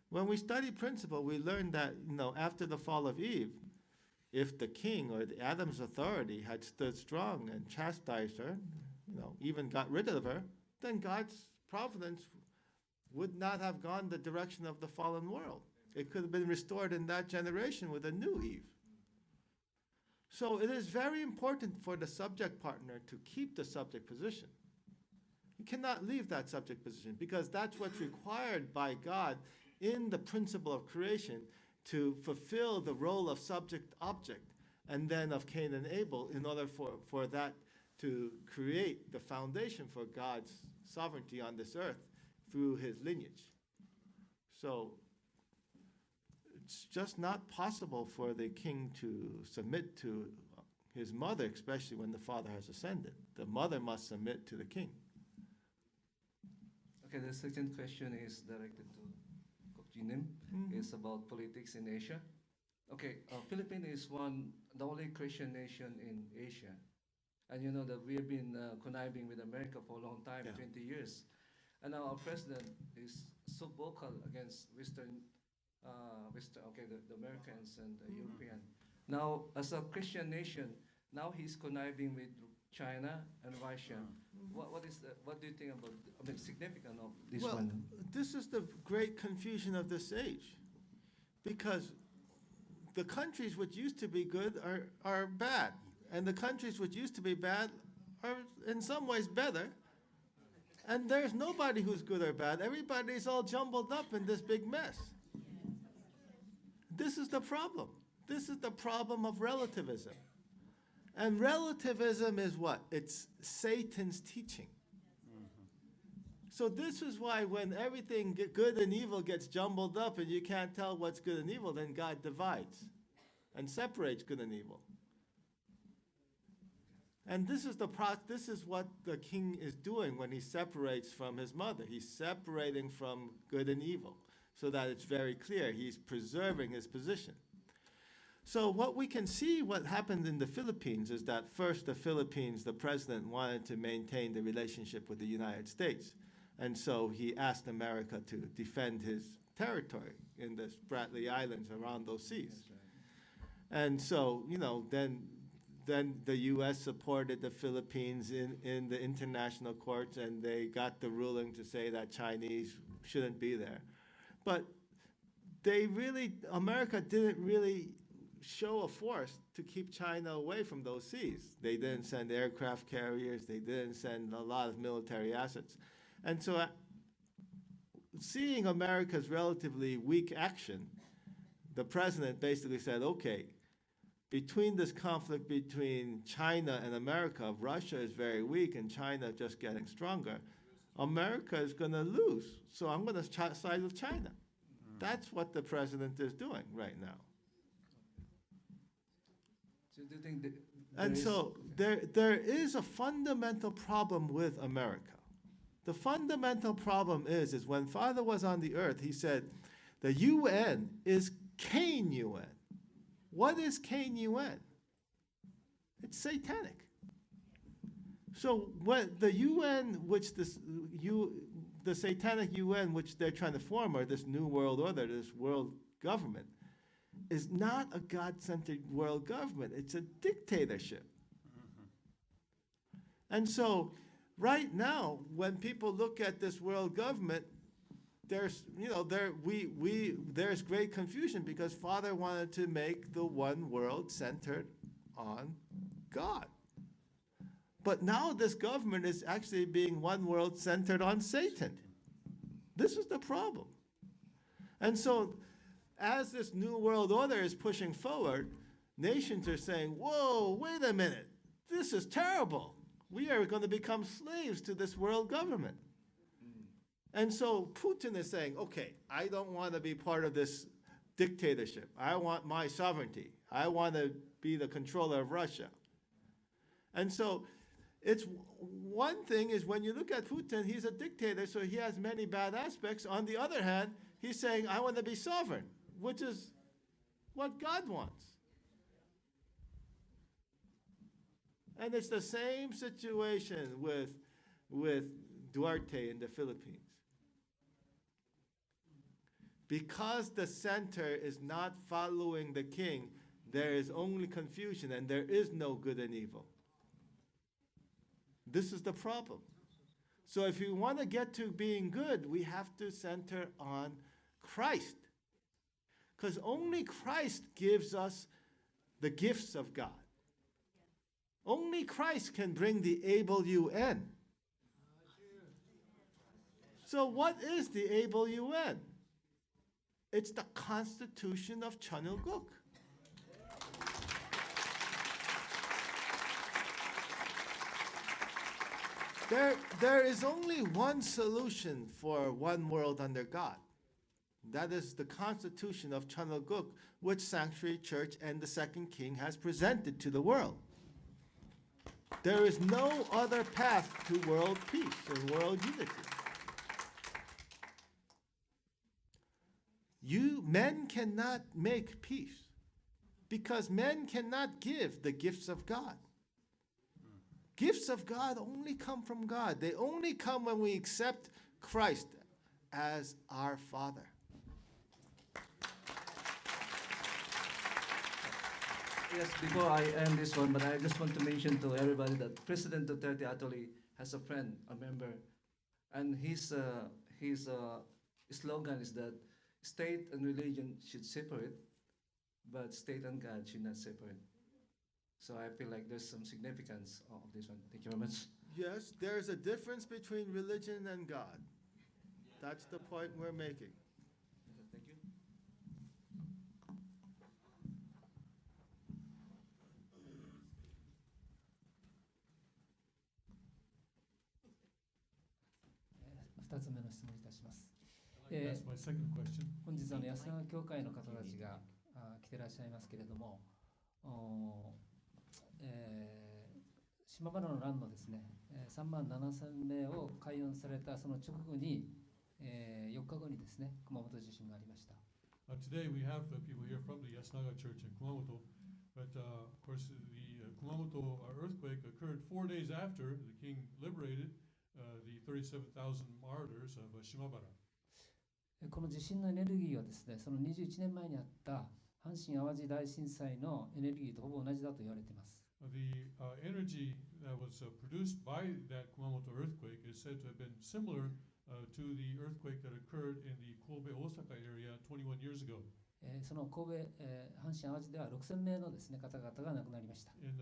When we study principle, we learn that, after the fall of Eve, if the king or the Adam's authority had stood strong and chastised her, even got rid of her, then God's providence would not have gone the direction of the fallen world. It could have been restored in that generation with a new Eve. So it is very important for the subject partner to keep the subject position. You cannot leave that subject position because that's what's required by God in the principle of creation to fulfill the role of subject-object and then of Cain and Abel in order for that to create the foundation for God's sovereignty on this earth through his lineage. So it's just not possible for the king to submit to his mother, especially when the father has ascended. The mother must submit to the king. Okay, the second question is directed to Kook Jinim. It's about politics in Asia. Okay, Philippines is the only Christian nation in Asia. And you know that we have been conniving with America for a long time, 20 years. And now our president is so vocal against the Americans and the European. Now, as a Christian nation, now he's conniving with China and Russia. What do you think about the significance of this one? This is the great confusion of this age, because the countries which used to be good are bad, and the countries which used to be bad are in some ways better. And there's nobody who's good or bad. Everybody's all jumbled up in this big mess. This is the problem. This is the problem of relativism. And relativism is what? It's Satan's teaching. So this is why when everything good and evil gets jumbled up and you can't tell what's good and evil, then God divides and separates good and evil. And this is what the king is doing when he separates from his mother. He's separating from good and evil so that it's very clear he's preserving his position. So what we can see what happened in the Philippines is that first the Philippines, the president wanted to maintain the relationship with the United States. And so he asked America to defend his territory in the Spratly Islands around those seas. And so, then the U.S. supported the Philippines in the international courts, and they got the ruling to say that Chinese shouldn't be there. But America didn't really show a force to keep China away from those seas. They didn't send aircraft carriers. They didn't send a lot of military assets. And so seeing America's relatively weak action, the president basically said, okay, between this conflict between China and America, Russia is very weak and China just getting stronger, America is going to lose. So I'm going to side with China. That's what the president is doing right now. So do you think there is a fundamental problem with America. The fundamental problem is when Father was on the earth, he said, the UN is Cain UN. What is Cain UN? It's satanic. So what the UN, the satanic UN which they're trying to form, or this new world order, this world government, is not a God-centered world government. It's a dictatorship. And so right now, when people look at this world government, there's great confusion because Father wanted to make the one world centered on God. But now this government is actually being one world centered on Satan. This is the problem. And so as this new world order is pushing forward, nations are saying, whoa, wait a minute, this is terrible. We are going to become slaves to this world government. And so Putin is saying, okay, I don't want to be part of this dictatorship. I want my sovereignty. I want to be the controller of Russia. And so it's one thing is when you look at Putin, he's a dictator, so he has many bad aspects. On the other hand, he's saying, I want to be sovereign, which is what God wants. And it's the same situation with Duarte in the Philippines. Because the center is not following the king, there is only confusion and there is no good and evil. This is the problem. So if we want to get to being good, we have to center on Christ. Because only Christ gives us the gifts of God. Only Christ can bring the able UN. So what is the able UN? It's the Constitution of Chonilguk. There is only one solution for one world under God. That is the Constitution of Chonilguk, which Sanctuary Church and the Second King has presented to the world. There is no other path to world peace and world unity. Men cannot make peace because men cannot give the gifts of God. Gifts of God only come from God. They only come when we accept Christ as our Father. Yes, before I end this one, but I just want to mention to everybody that President Duterte actually has a friend, a member, and his slogan is that state and religion should separate, but state and God should not separate. So I feel like there's some significance of this one. Thank you very much. Yes, there's a difference between religion and God. That's the point we're making. Thank you.2つ目の質問いたします。 That's my second question. 本日安永教会の方たちが来てらっしゃいますけれども、島原の乱のですね、3万7000名を解怨されたその直後に、4日後にですね、熊本地震がありました。Today we have people here from the Yasunaga Church in Kumamoto, but of course the Kumamoto earthquake occurred 4 days after the king liberated the 37,000 martyrs of Shimabara. この地震のエネルギーはですね、その21年前にあった阪神・淡路大震災のエネルギーとほぼ同じだと言われています。The energy that was produced by that Kumamoto earthquake is said to have been similar to the earthquake that occurred in the Kobe Osaka area 21 years ago. その神戸、阪神・淡路では6000名のですね、方々が亡くなりました。In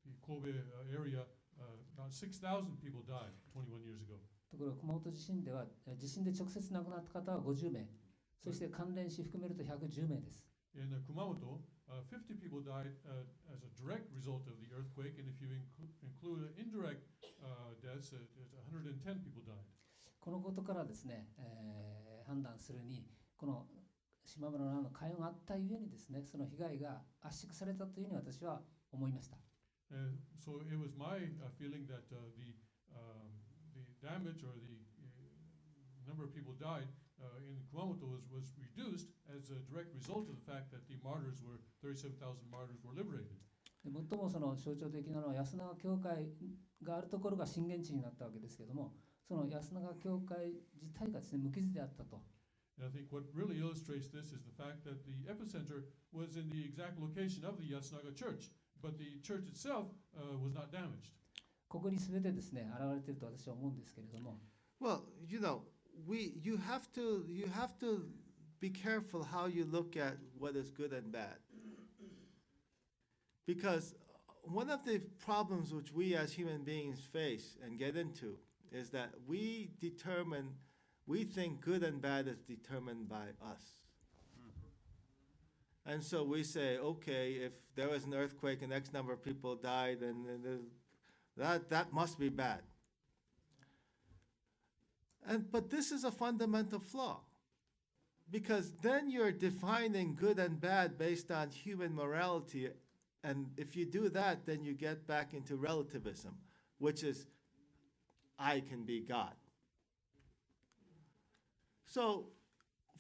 the Kobe area, about 6,000 people died 21 years ago. ところが熊本地震では地震で直接亡くなった方は50名、そして関連死含めると110名です。In Kumamoto, 50 people died as a direct result of the earthquake, and if you include indirect deaths, 110 people died. このことからですね、判断するに、この島村の解怨があったゆえにですね、その被害が圧縮されたというふうに私は思いました。So it was my feeling that the damage or the number of people died in Kumamoto was reduced as a direct result of the fact that the martyrs were 37,000 martyrs were liberated. 最もその象徴的なのは安永教会があるところが震源地になったわけですけれども、その安永教会自体がですね、無傷であったと。And I think what really illustrates this is the fact that the epicenter was in the exact location of the Yasunaga church, but the church itself was not damaged. ここに全てですね現れていると私は思うんですけれども。Well, you have to be careful how you look at what is good and bad. Because one of the problems which we as human beings face and get into is that we think good and bad is determined by us. And so we say, okay, if there was an earthquake and X number of people died, then that must be bad. But this is a fundamental flaw, because then you're defining good and bad based on human morality, and if you do that, then you get back into relativism, which is, I can be God. So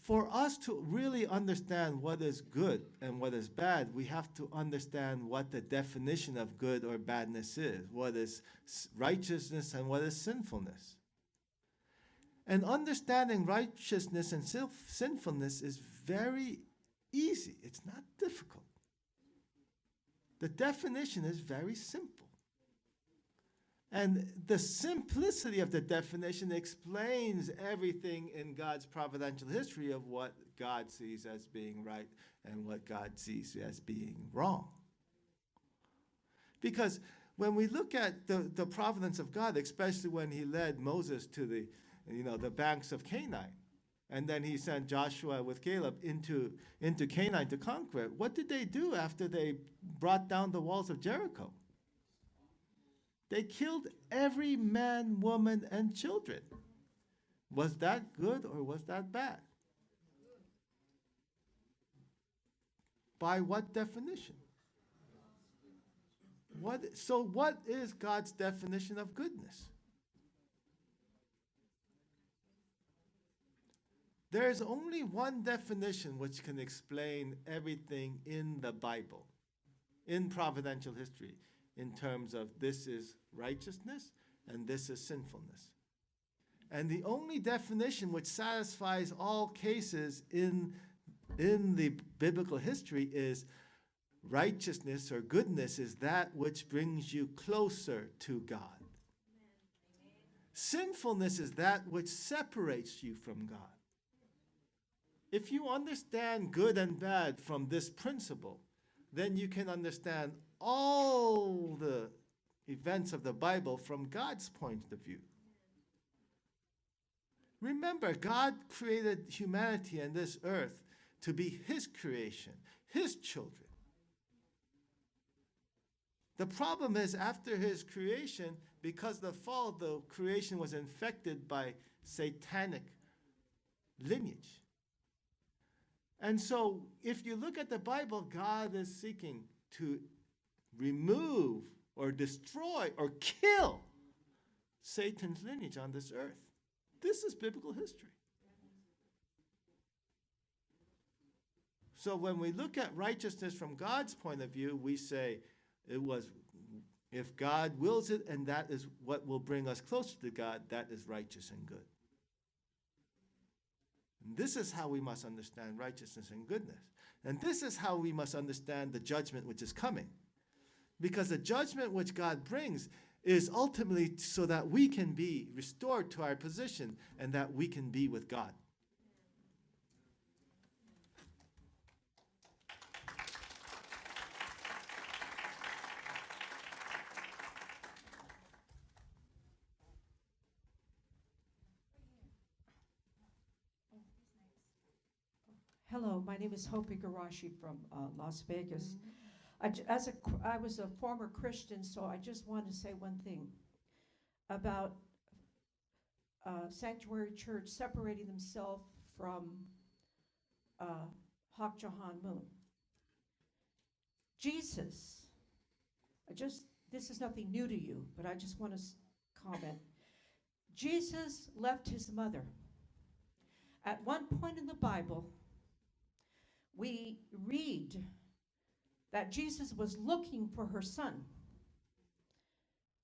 for us to really understand what is good and what is bad, we have to understand what the definition of good or badness is, what is righteousness and what is sinfulness. And understanding righteousness and sinfulness is very easy. It's not difficult. The definition is very simple. And the simplicity of the definition explains everything in God's providential history of what God sees as being right and what God sees as being wrong. Because when we look at the providence of God, especially when he led Moses to the banks of Canaan, and then he sent Joshua with Caleb into Canaan to conquer it, what did they do after they brought down the walls of Jericho? They killed every man, woman, and children. Was that good or was that bad? By what definition? So what is God's definition of goodness? There is only one definition which can explain everything in the Bible, in providential history, in terms of this is righteousness and this is sinfulness. And the only definition which satisfies all cases in the biblical history is righteousness or goodness is that which brings you closer to God. Sinfulness is that which separates you from God. If you understand good and bad from this principle, then you can understand all the events of the Bible from God's point of view. Remember, God created humanity and this earth to be his creation, his children. The problem is, after his creation, because of the fall, the creation was infected by satanic lineage. And so, if you look at the Bible, God is seeking to remove or destroy or kill Satan's lineage on this earth. This is biblical history. So when we look at righteousness from God's point of view, we say it was, if God wills it and that is what will bring us closer to God, that is righteous and good. And this is how we must understand righteousness and goodness. And this is how we must understand the judgment which is coming. Because the judgment which God brings is ultimately so that we can be restored to our position and that we can be with God. Hello, my name is Hopi Garashi from Las Vegas. I was a former Christian, so I just want to say one thing about Sanctuary Church separating themselves from Hak Jahan Moon. Jesus, this is nothing new to you, but I just want to comment. Jesus left his mother. At one point in the Bible, we read that Jesus was looking for her son.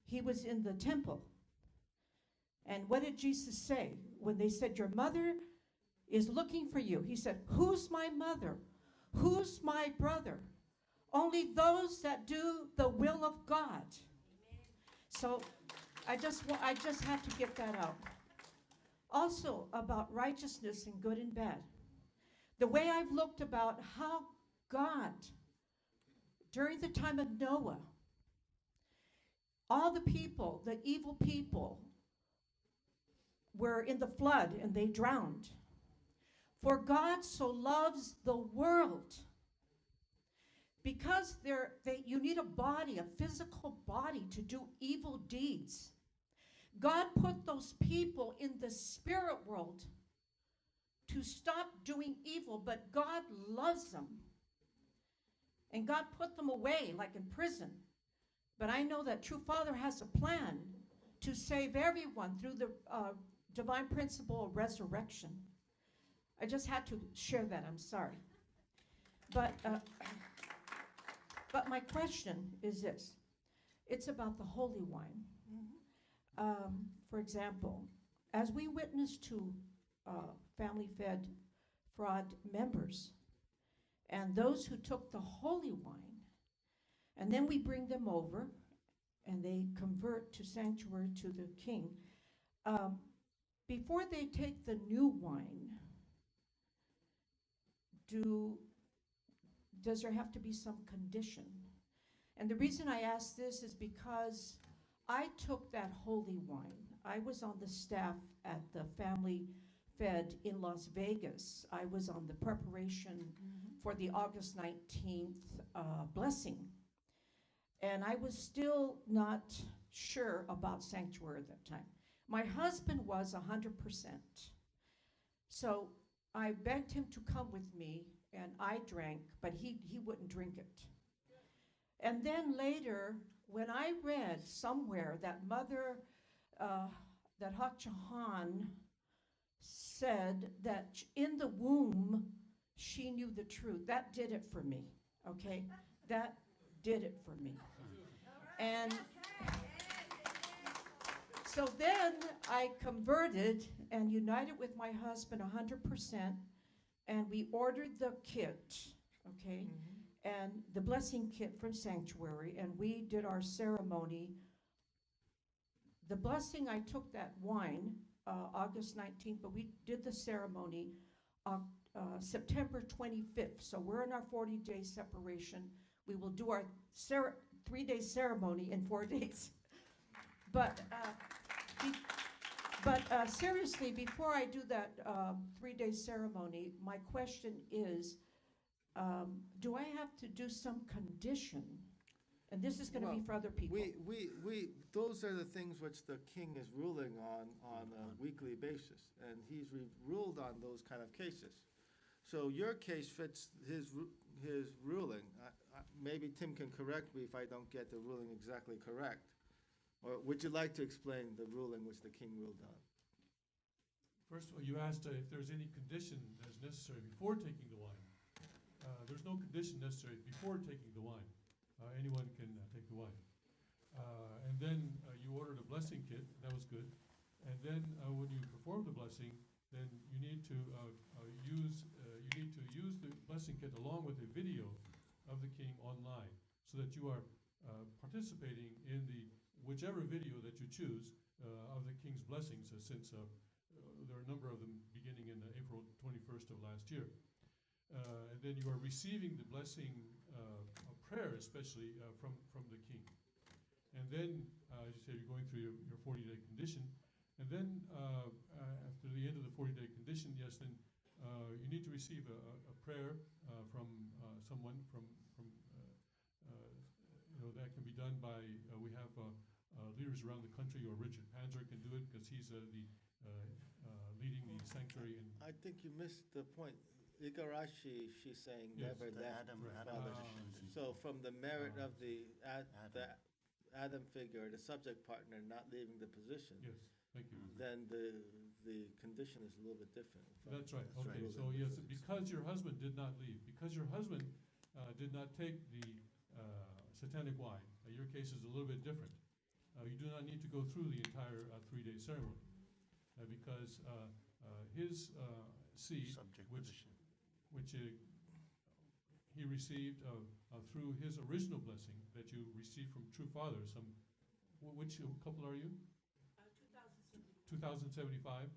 He was in the temple. And what did Jesus say? When they said, your mother is looking for you, he said, who's my mother? Who's my brother? Only those that do the will of God. So I just had to get that out. Also about righteousness and good and bad. The way I've looked about how God, during the time of Noah, all the people, the evil people, were in the flood and they drowned. For God so loves the world. Because you need a body, a physical body to do evil deeds. God put those people in the spirit world to stop doing evil, but God loves them. And God put them away, like in prison. But I know that True Father has a plan to save everyone through the divine principle of resurrection. I just had to share that, I'm sorry. But my question is this. It's about the holy wine. For example, as we witness to family-fed fraud members and those who took the holy wine, and then we bring them over and they convert to sanctuary to the king, before they take the new wine, does there have to be some condition? And the reason I ask this is because I took that holy wine. I was on the staff at the Family Fed in Las Vegas. I was on the preparation for the August 19th blessing. And I was still not sure about sanctuary at that time. My husband was 100%. So I begged him to come with me, and I drank, but he wouldn't drink it. And then later, when I read somewhere that Mother, that Hak Chahan said that in the womb, she knew the truth. That did it for me, okay? That did it for me. And so then I converted and united with my husband 100%, and we ordered the kit, okay? And the blessing kit from Sanctuary, and we did our ceremony. The blessing, I took that wine August 19th, but we did the ceremony September 25th. So we're in our 40-day separation. We will do our 3-day ceremony in 4 days. But seriously, before I do that 3-day ceremony, my question is, do I have to do some condition? And this is going to be for other people. Those are the things which the king is ruling on a weekly basis, and he's ruled on those kind of cases. So your case fits his ruling. Maybe Tim can correct me if I don't get the ruling exactly correct. Or would you like to explain the ruling which the king ruled on? First of all, you asked if there's any condition that's necessary before taking the wine. There's no condition necessary before taking the wine. Anyone can take the wine. And then you ordered a blessing kit. That was good. And then when you perform the blessing, then you need to use the blessing kit along with a video of the king online, so that you are participating in the whichever video that you choose of the king's blessings, since there are a number of them beginning in April 21st of last year. And then you are receiving the blessing prayer, especially from the king. And then, as you said, you're going through your 40-day condition. And then after the end of the 40-day condition, yes, then you need to receive a prayer from someone that can be done by, we have leaders around the country, or Richard Panzer can do it because he's leading the sanctuary. I think you missed the point. Igarashi, she's saying, yes, never left Adam father. So from the merit of the Adam figure, the subject partner not leaving the position. Yes, thank you. Then the condition is a little bit different. That's right. Okay, so yes, because your husband did not leave, because your husband did not take the satanic wine, your case is a little bit different. You do not need to go through the entire 3-day ceremony because his seed, which he received through his original blessing that you received from True Father some Which couple are you? 2075.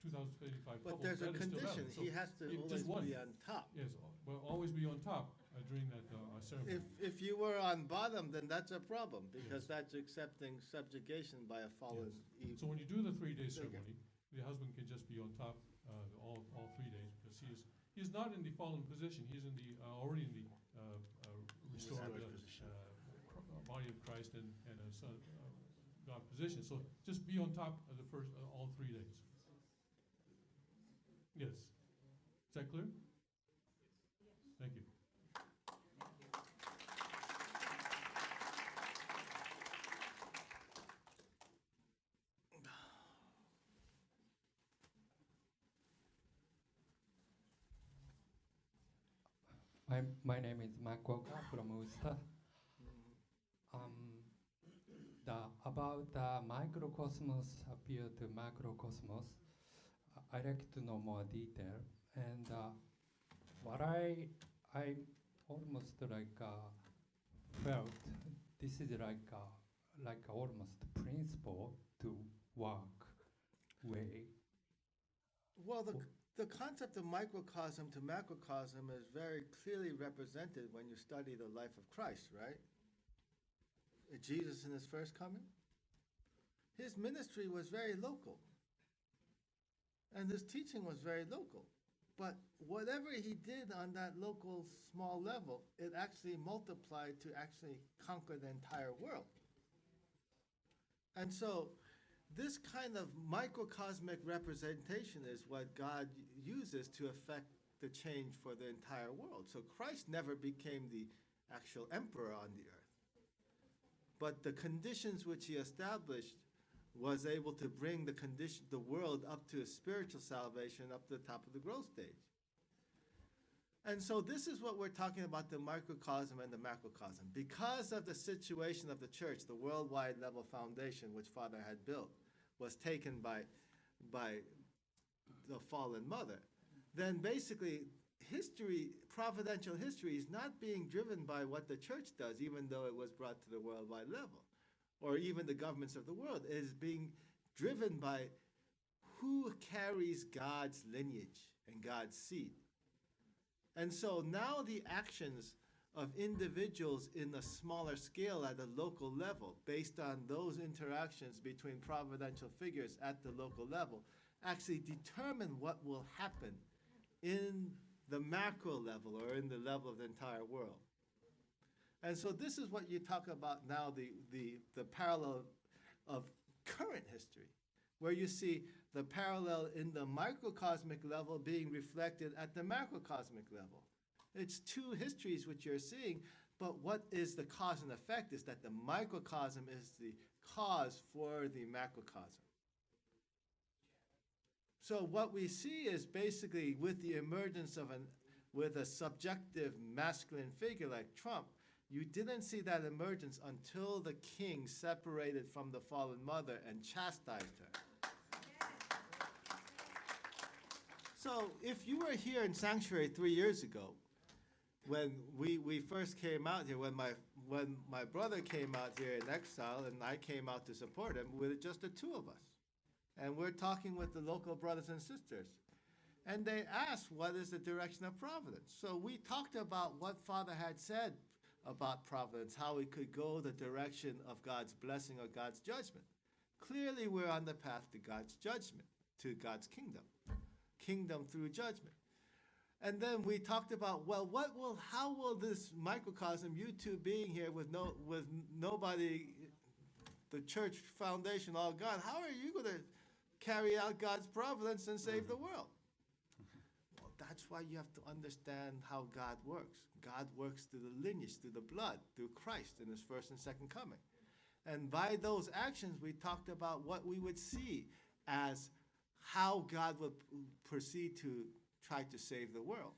2075 But couples. there's a That is still condition. valid. So He has to just always one. be on top. Yes, will always be on top during that ceremony. If you were on bottom, then that's a problem, because that's accepting subjugation by a fallen evil. So when you do the 3-day Okay. ceremony, the husband can just be on top all 3 days, because he's not in the fallen position. He's in the already in the restored body of Christ and a son God position. So just be on top of the first all 3 days. Yes. Is that clear? Thank you. My name is Kook from Worcester. About the microcosmos appeal to macrocosmos, I'd like to know more detail. And what I almost felt, this is like almost principle to work way. Well, the concept of microcosm to macrocosm is very clearly represented when you study the life of Christ, right? Jesus in his first coming, his ministry was very local, and his teaching was very local. But whatever he did on that local small level, it actually multiplied to actually conquer the entire world. And so this kind of microcosmic representation is what God uses to affect the change for the entire world. So Christ never became the actual emperor on the earth, but the conditions which he established was able to bring the world up to a spiritual salvation, up to the top of the growth stage. And so this is what we're talking about, the microcosm and the macrocosm. Because of the situation of the church, the worldwide level foundation which Father had built was taken by the fallen mother, then basically history, providential history, is not being driven by what the church does, even though it was brought to the worldwide level, or even the governments of the world. It is being driven by who carries God's lineage and God's seed. And so now the actions of individuals in a smaller scale at a local level, based on those interactions between providential figures at the local level, actually determine what will happen in the macro level, or in the level of the entire world. And so this is what you talk about now, the parallel of current history, where you see the parallel in the microcosmic level being reflected at the macrocosmic level. It's two histories which you're seeing, but what is the cause and effect is that the microcosm is the cause for the macrocosm. So what we see is basically with the emergence of with a subjective masculine figure like Trump, you didn't see that emergence until the king separated from the fallen mother and chastised her. So if you were here in Sanctuary 3 years ago, when we first came out here, when my brother came out here in exile and I came out to support him, with just the two of us. And we're talking with the local brothers and sisters. And they asked, what is the direction of providence? So we talked about what Father had said about providence, how it could go the direction of God's blessing or God's judgment. Clearly, we're on the path to God's judgment, to God's kingdom through judgment. And then we talked about, well, how will this microcosm, you two being here with nobody, the church foundation, all God, how are you going to carry out God's providence and save the world? Well, that's why you have to understand how God works. God works through the lineage, through the blood, through Christ in his first and second coming. And by those actions, we talked about what we would see as how God would proceed to try to save the world.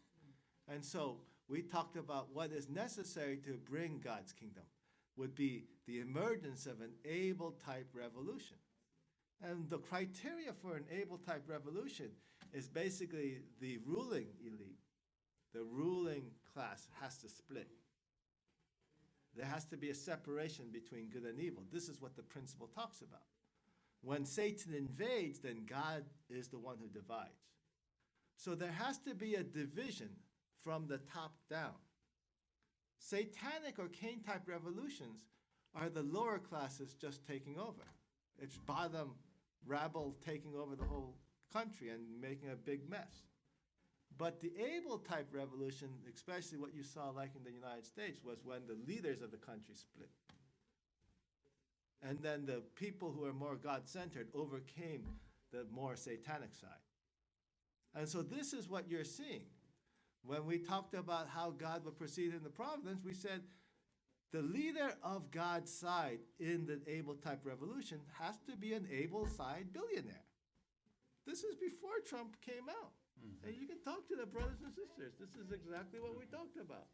And so we talked about what is necessary to bring God's kingdom would be the emergence of an able-type revolution. And the criteria for an able-type revolution is basically the ruling elite, the ruling class has to split. There has to be a separation between good and evil. This is what the principle talks about. When Satan invades, then God is the one who divides. So there has to be a division from the top down. Satanic or Cain-type revolutions are the lower classes just taking over. It's bottom rabble taking over the whole country and making a big mess. But the Abel-type revolution, especially what you saw like in the United States, was when the leaders of the country split. And then the people who are more God-centered overcame the more satanic side. And so this is what you're seeing. When we talked about how God would proceed in the providence, we said the leader of God's side in the Abel-type revolution has to be an Abel-side billionaire. This is before Trump came out. And you can talk to the brothers and sisters. This is exactly what we talked about.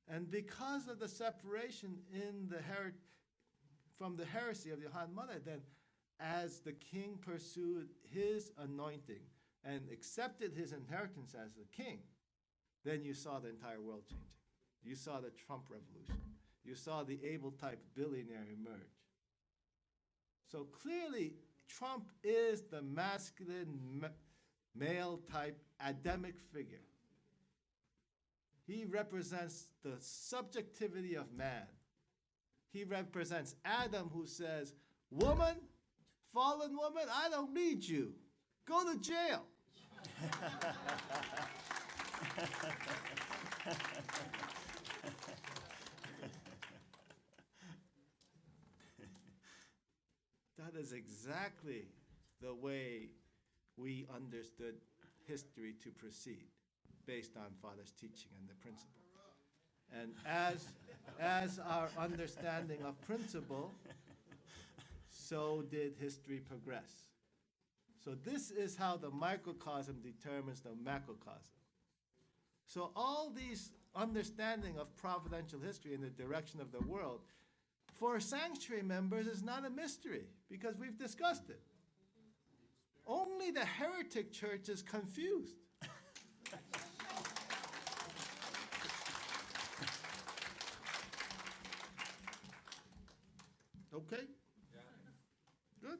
And because of the separation in the from the heresy of Johann Mother, then as the king pursued his anointing and accepted his inheritance as a king, then you saw the entire world changing. You saw the Trump revolution. You saw the Abel-type billionaire emerge. So clearly, Trump is the masculine, male-type Adamic figure. He represents the subjectivity of man. He represents Adam, who says, woman, fallen woman, I don't need you. Go to jail. That is exactly the way we understood history to proceed, based on Father's teaching and the principle. And as our understanding of principle, so did history progress. So this is how the microcosm determines the macrocosm. So all these understanding of providential history in the direction of the world, for sanctuary members, is not a mystery, because we've discussed it. Only the heretic church is confused. Okay? Good.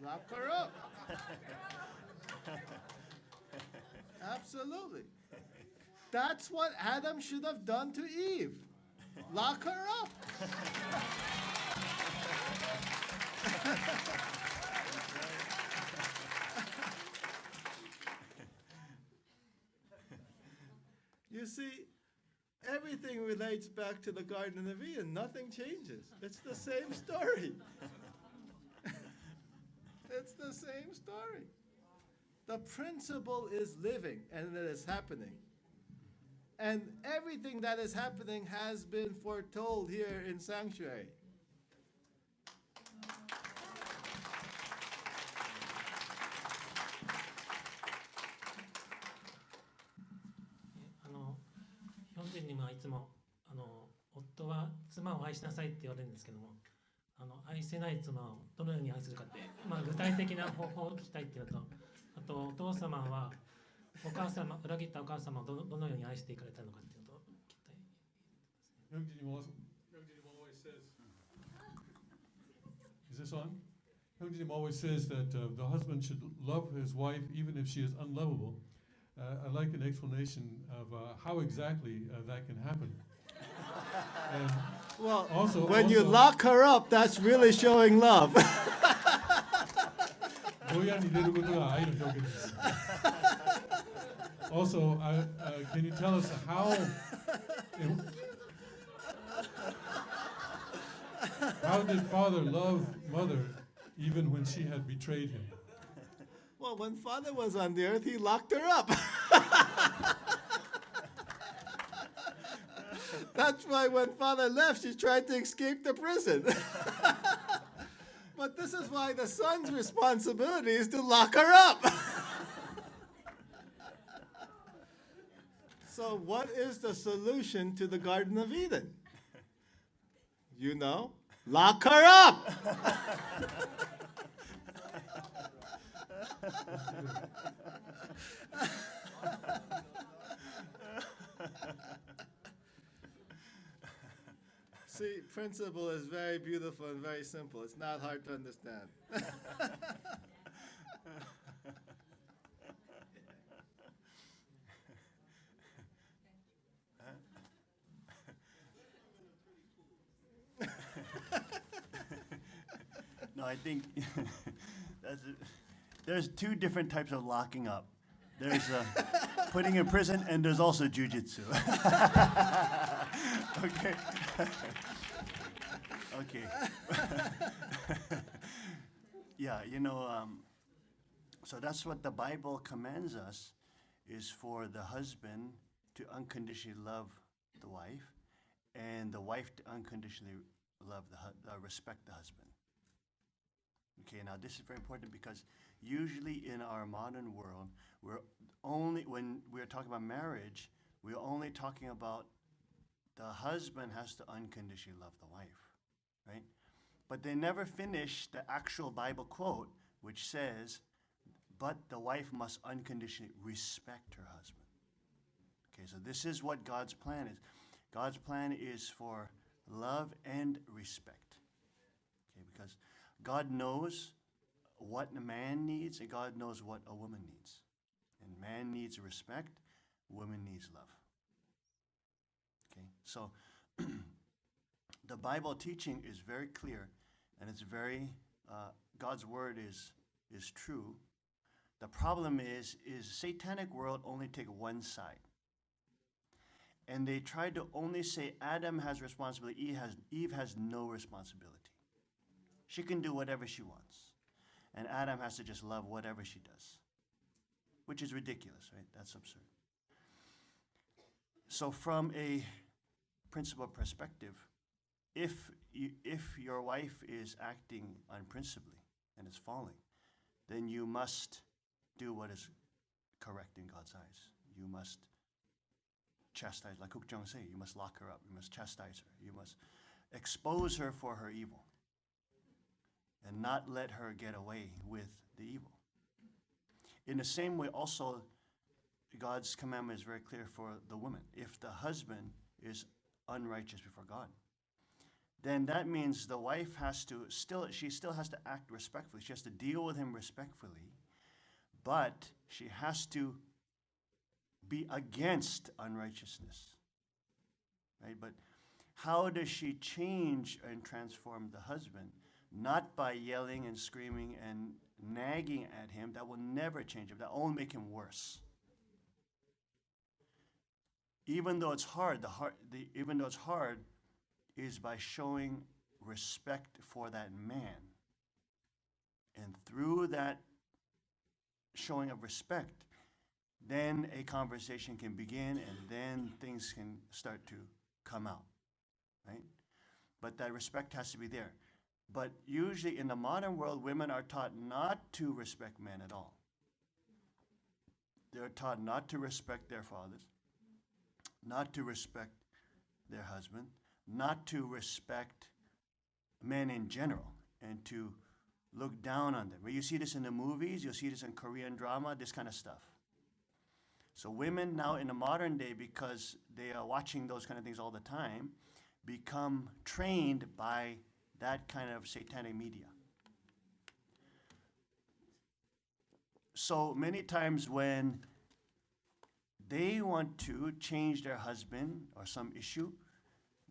Lock her up. Absolutely. That's what Adam should have done to Eve. Lock her up. You see, everything relates back to the Garden of Eden. Nothing changes. It's the same story. It's the same story. The principle is living, and it is happening. And everything that is happening has been foretold here in Sanctuary.ヒョンジンにはいつも夫は妻を愛しなさいって言われるんですけども、愛せない妻をどのように愛するかって、具体的な方法を聞きたいっていうのと、あとお父様は裏切ったお母様をどのように愛していかれたのかっていうのと聞きたい。Is this on? Hyung always says that the husband should love his wife even if she is unlovable. I'd like an explanation of how exactly that can happen. Well, when you lock her up, that's really showing love. Also, can you tell us how did Father love Mother even when she had betrayed him? Well, when Father was on the earth, he locked her up. That's why when Father left, she tried to escape the prison. But this is why the son's responsibility is to lock her up. So what is the solution to the Garden of Eden? You know? Lock her up! See, principle is very beautiful and very simple. It's not hard to understand. No, I think there's two different types of locking up. There's putting in prison, and there's also jujitsu. Okay. Okay. Yeah, so that's what the Bible commands us, is for the husband to unconditionally love the wife, and the wife to unconditionally love respect the husband. Okay, now this is very important because usually in our modern world, when we're talking about marriage, we're only talking about the husband has to unconditionally love the wife, right? But they never finish the actual Bible quote, which says, but the wife must unconditionally respect her husband. Okay, so this is what God's plan is. God's plan is for love and respect. Okay, because God knows what a man needs, and God knows what a woman needs. And man needs respect, woman needs love. Okay, so the Bible teaching is very clear, and it's very, God's word is true. The problem is satanic world only take one side. And they try to only say Adam has responsibility, Eve has no responsibility. She can do whatever she wants. And Adam has to just love whatever she does, which is ridiculous, right? That's absurd. So from a principle perspective, if your wife is acting unprinciply and is falling, then you must do what is correct in God's eyes. You must chastise, like Kook said, you must lock her up, you must chastise her, you must expose her for her evil, and not let her get away with the evil. In the same way, also, God's commandment is very clear for the woman. If the husband is unrighteous before God, then that means the wife she still has to act respectfully. She has to deal with him respectfully, but she has to be against unrighteousness, right? But how does she change and transform the husband? Not by yelling and screaming and nagging at him. That will never change him. That will only make him worse. Even though it's hard, even though it's hard, is by showing respect for that man. And through that showing of respect, then a conversation can begin, and then things can start to come out, right? But that respect has to be there. But usually in the modern world, women are taught not to respect men at all. They're taught not to respect their fathers, not to respect their husband, not to respect men in general, and to look down on them. You see this in the movies, you'll see this in Korean drama, this kind of stuff. So women now in the modern day, because they are watching those kind of things all the time, become trained by that kind of satanic media. So many times when they want to change their husband or some issue,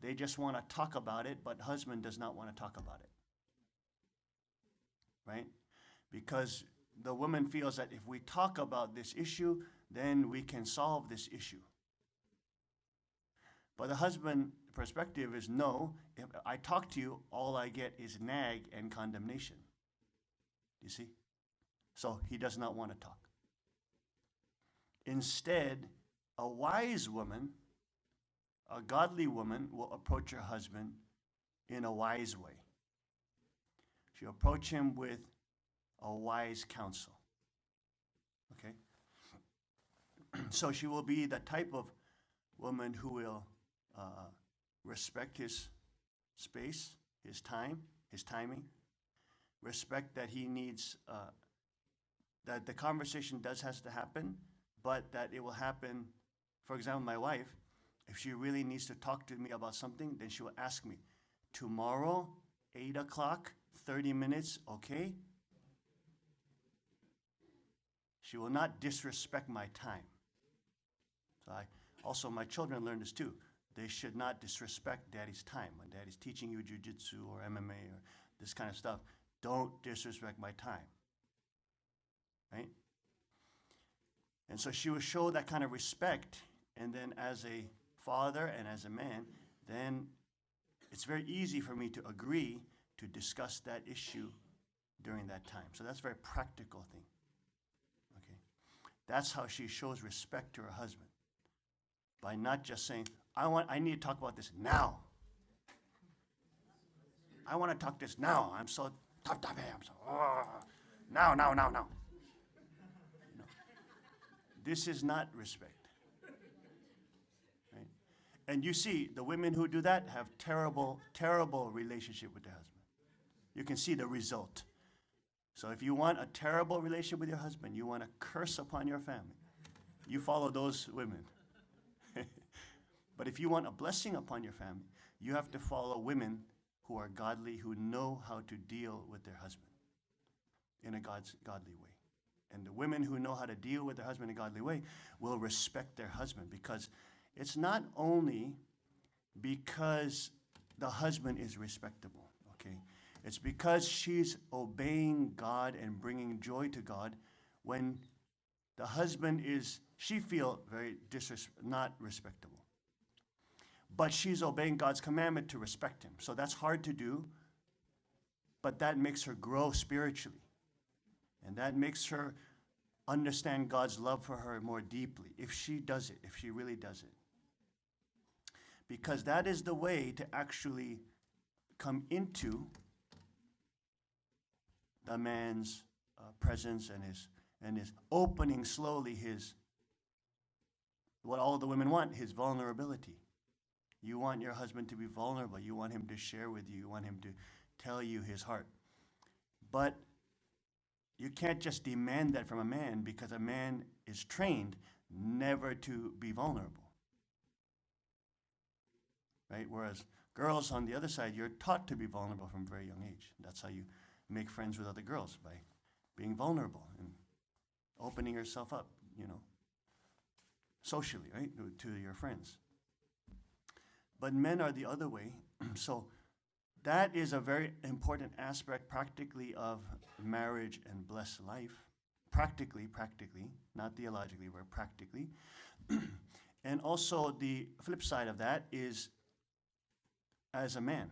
they just want to talk about it, but husband does not want to talk about it, right? Because the woman feels that if we talk about this issue, then we can solve this issue. But the husband perspective is no, if I talk to you, all I get is nag and condemnation. You see? So he does not want to talk. Instead, a wise woman, a godly woman, will approach her husband in a wise way. She'll approach him with a wise counsel. Okay? So she will be the type of woman who will respect his space, his time, his timing, respect that he needs, that the conversation has to happen, but that it will happen. For example, my wife, if she really needs to talk to me about something, then she will ask me, tomorrow, 8 o'clock, 30 minutes, okay? She will not disrespect my time. So also my children learn this too. They should not disrespect daddy's time. When daddy's teaching you jiu-jitsu or MMA or this kind of stuff, don't disrespect my time, right? And so she will show that kind of respect, and then as a father and as a man, then it's very easy for me to agree to discuss that issue during that time. So that's a very practical thing. Okay, that's how she shows respect to her husband, by not just saying, I need to talk about this now. I want to talk this now. I'm so now. You know, this is not respect. Right? And you see, the women who do that have terrible, terrible relationship with their husband. You can see the result. So if you want a terrible relationship with your husband, you want to curse upon your family, you follow those women. But if you want a blessing upon your family, you have to follow women who are godly, who know how to deal with their husband in a godly way. And the women who know how to deal with their husband in a godly way will respect their husband, because it's not only because the husband is respectable, okay? It's because she's obeying God and bringing joy to God. When the husband is, she feel very not respectable. But she's obeying God's commandment to respect him. So that's hard to do, but that makes her grow spiritually. And that makes her understand God's love for her more deeply, if she does it, if she really does it. Because that is the way to actually come into the man's presence and his opening slowly what all the women want, his vulnerability. You want your husband to be vulnerable. You want him to share with you. You want him to tell you his heart. But you can't just demand that from a man, because a man is trained never to be vulnerable. Right? Whereas girls on the other side, you're taught to be vulnerable from a very young age. That's how you make friends with other girls, by being vulnerable and opening yourself up, you know, socially, right, to your friends. But men are the other way. So that is a very important aspect practically of marriage and blessed life. Practically, not theologically, but practically. And also the flip side of that is as a man.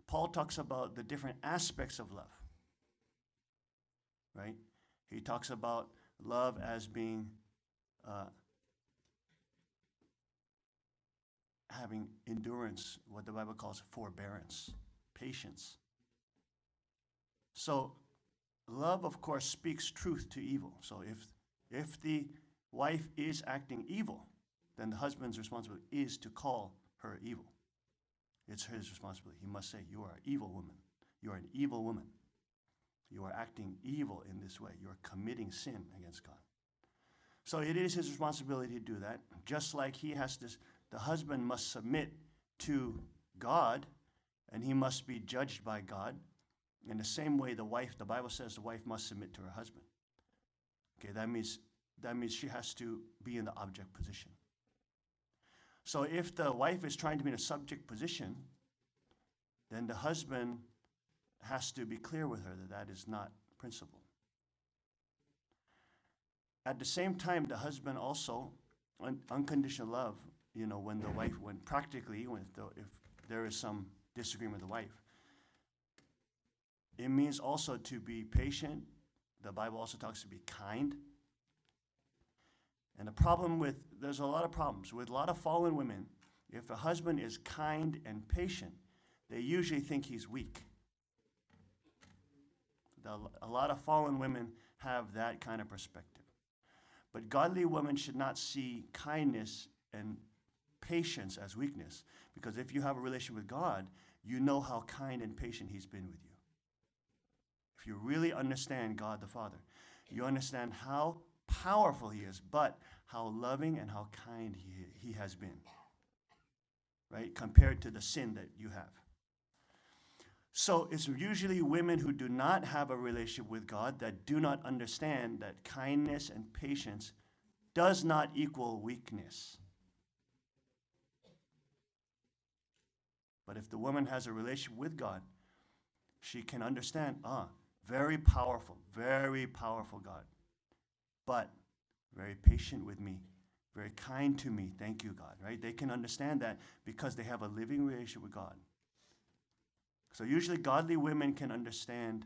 Paul talks about the different aspects of love, right? He talks about love as being having endurance, what the Bible calls forbearance, patience. So love, of course, speaks truth to evil. So if the wife is acting evil, then the husband's responsibility is to call her evil. It's his responsibility. He must say, you are an evil woman. You are an evil woman. You are acting evil in this way. You are committing sin against God. So it is his responsibility to do that, just like he has to. The husband must submit to God, and he must be judged by God. In the same way, the Bible says the wife must submit to her husband. Okay, that means she has to be in the object position. So if the wife is trying to be in a subject position, then the husband has to be clear with her that that is not principle. At the same time, the husband also, unconditional love, you know, when if there is some disagreement with the wife, it means also to be patient. The Bible also talks to be kind. And there's a lot of problems with a lot of fallen women. If a husband is kind and patient, they usually think he's weak. A lot of fallen women have that kind of perspective. But godly women should not see kindness and patience as weakness, because if you have a relationship with God, you know how kind and patient he's been with you. If you really understand God the Father, you understand how powerful he is, but how loving and how kind he has been. right, compared to the sin that you have. So it's usually women who do not have a relationship with God that do not understand that kindness and patience does not equal weakness. But if the woman has a relationship with God, she can understand, very powerful God, but very patient with me, very kind to me, thank you, God, right? They can understand that because they have a living relationship with God. So usually godly women can understand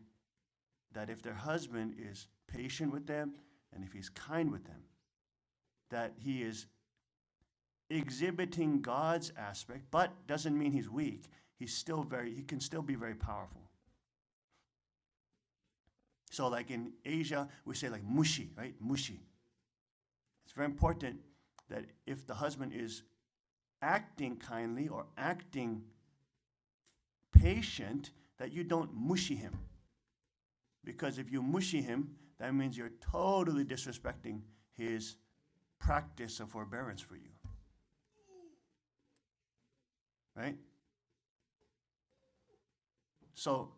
that if their husband is patient with them and if he's kind with them, that he is exhibiting God's aspect, but doesn't mean he's weak. He can still be very powerful. So like in Asia, we say like mushi, right? Mushi. It's very important that if the husband is acting kindly or acting patient, that you don't mushy him. Because if you mushy him, that means you're totally disrespecting his practice of forbearance for you. Right? So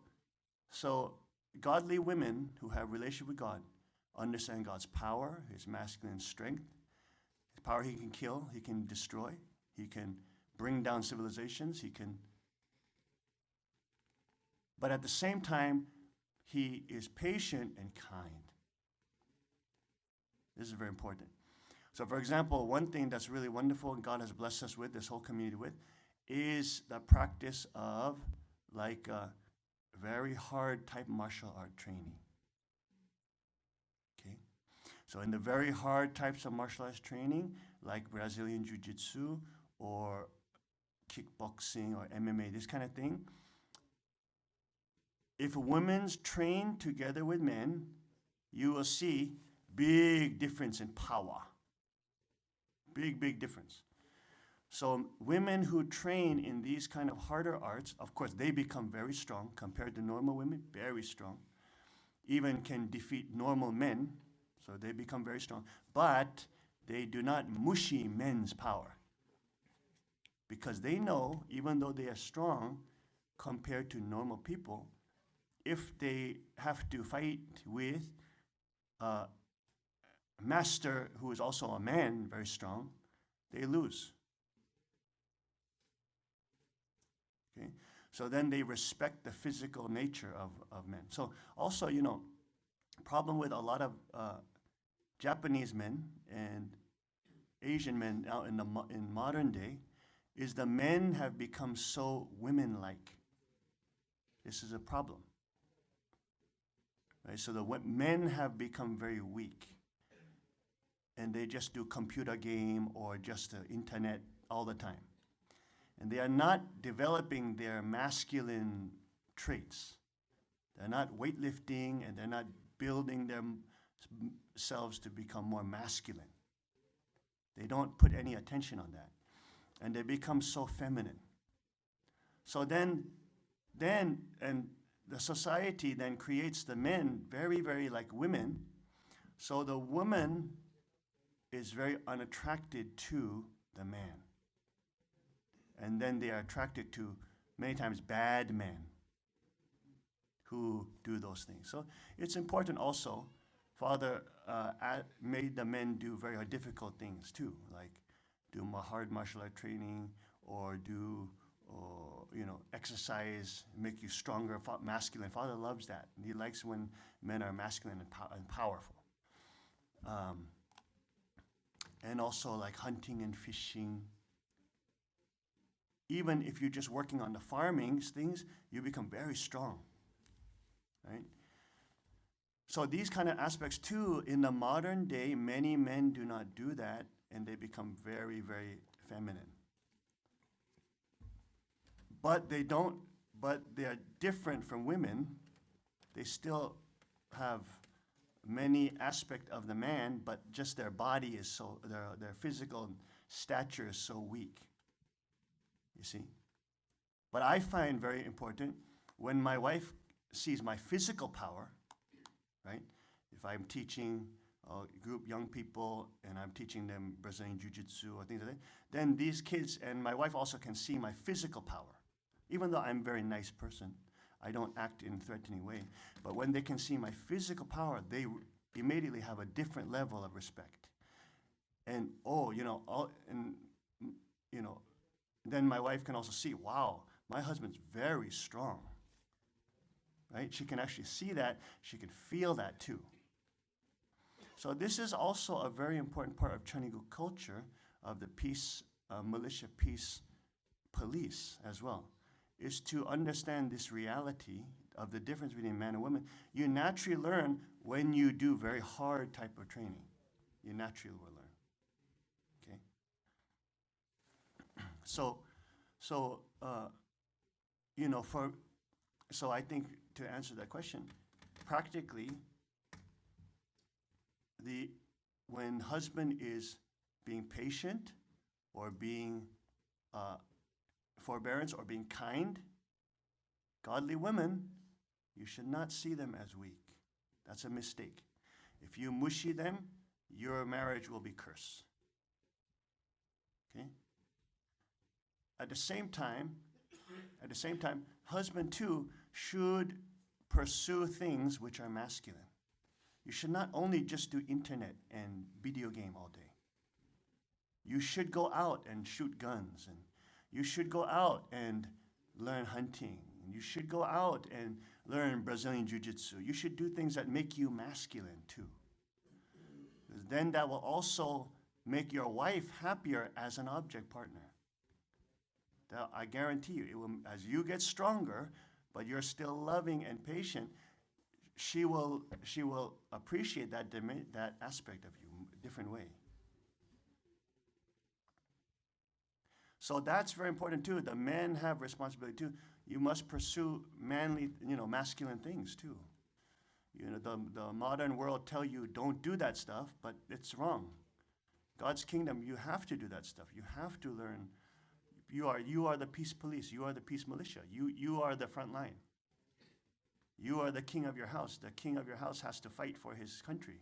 godly women who have relationship with God understand God's power, his masculine strength, his power. He can kill, he can destroy, he can bring down civilizations, but at the same time, he is patient and kind. This is very important. So for example, one thing that's really wonderful and God has blessed us with, this whole community with, is the practice of like very hard type martial art training. Okay? So in the very hard types of martial arts training, like Brazilian Jiu-Jitsu or kickboxing or MMA, this kind of thing, if women's train together with men, you will see big difference in power. Big difference. So women who train in these kind of harder arts, of course, they become very strong compared to normal women, very strong. Even can defeat normal men, so they become very strong. But they do not mushy men's power. Because they know, even though they are strong compared to normal people, if they have to fight with a master who is also a man, very strong, they lose. Okay? So then they respect the physical nature of men. So also, problem with a lot of Japanese men and Asian men now in modern day is the men have become so women-like. This is a problem. Right? So the men have become very weak. And they just do computer game or just internet all the time. And they are not developing their masculine traits. They're not weightlifting and they're not building themselves to become more masculine. They don't put any attention on that. And they become so feminine. So then and the society then creates the men very, very like women. So the woman is very unattracted to the man. And then they are attracted to, many times, bad men who do those things. So it's important also, Father made the men do very difficult things too, like do hard martial art training or do exercise, make you stronger, masculine. Father loves that. He likes when men are masculine and powerful. And also like hunting and fishing. Even if you're just working on the farming things, you become very strong, right? So these kind of aspects too, in the modern day, many men do not do that and they become very, very feminine. But they are different from women. They still have many aspects of the man, but just their body is so, their physical stature is so weak. You see? But I find very important when my wife sees my physical power, right? If I'm teaching group young people, and I'm teaching them Brazilian Jiu-Jitsu or things like that, then these kids and my wife also can see my physical power. Even though I'm a very nice person, I don't act in a threatening way. But when they can see my physical power, they immediately have a different level of respect. And then my wife can also see, wow, my husband's very strong, right? She can actually see that. She can feel that too. So this is also a very important part of Cheongguk culture, of the peace, militia peace police as well, is to understand this reality of the difference between man and woman. You naturally learn when you do very hard type of training. You naturally will learn. Okay? So I think to answer that question, practically, when husband is being patient or being forbearance or being kind, godly women, you should not see them as weak. That's a mistake. If you mushy them, your marriage will be cursed. Okay? At the same time, husband too should pursue things which are masculine. You should not only just do internet and video game all day. You should go out and shoot guns, and you should go out and learn hunting. You should go out and learn Brazilian Jiu-Jitsu. You should do things that make you masculine too. Because then that will also make your wife happier as an object partner. I guarantee you, it will, as you get stronger, but you're still loving and patient, she will appreciate that aspect of you a different way. So that's very important too. The men have responsibility too. You must pursue manly, masculine things too. The modern world tell you don't do that stuff, but it's wrong. God's kingdom, you have to do that stuff. You have to learn. You are the peace police. You are the peace militia. You are the front line. You are the king of your house. The king of your house has to fight for his country.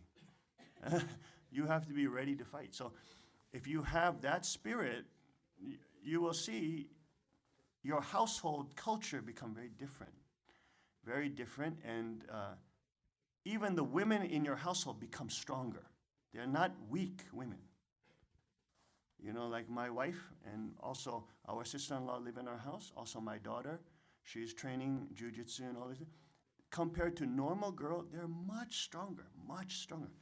You have to be ready to fight. So if you have that spirit, you will see your household culture become very different. Very different. And even the women in your household become stronger. They're not weak women. Like my wife and also our sister-in-law live in our house. Also my daughter, she's training jiu-jitsu and all this. Compared to normal girl, they're much stronger, much stronger.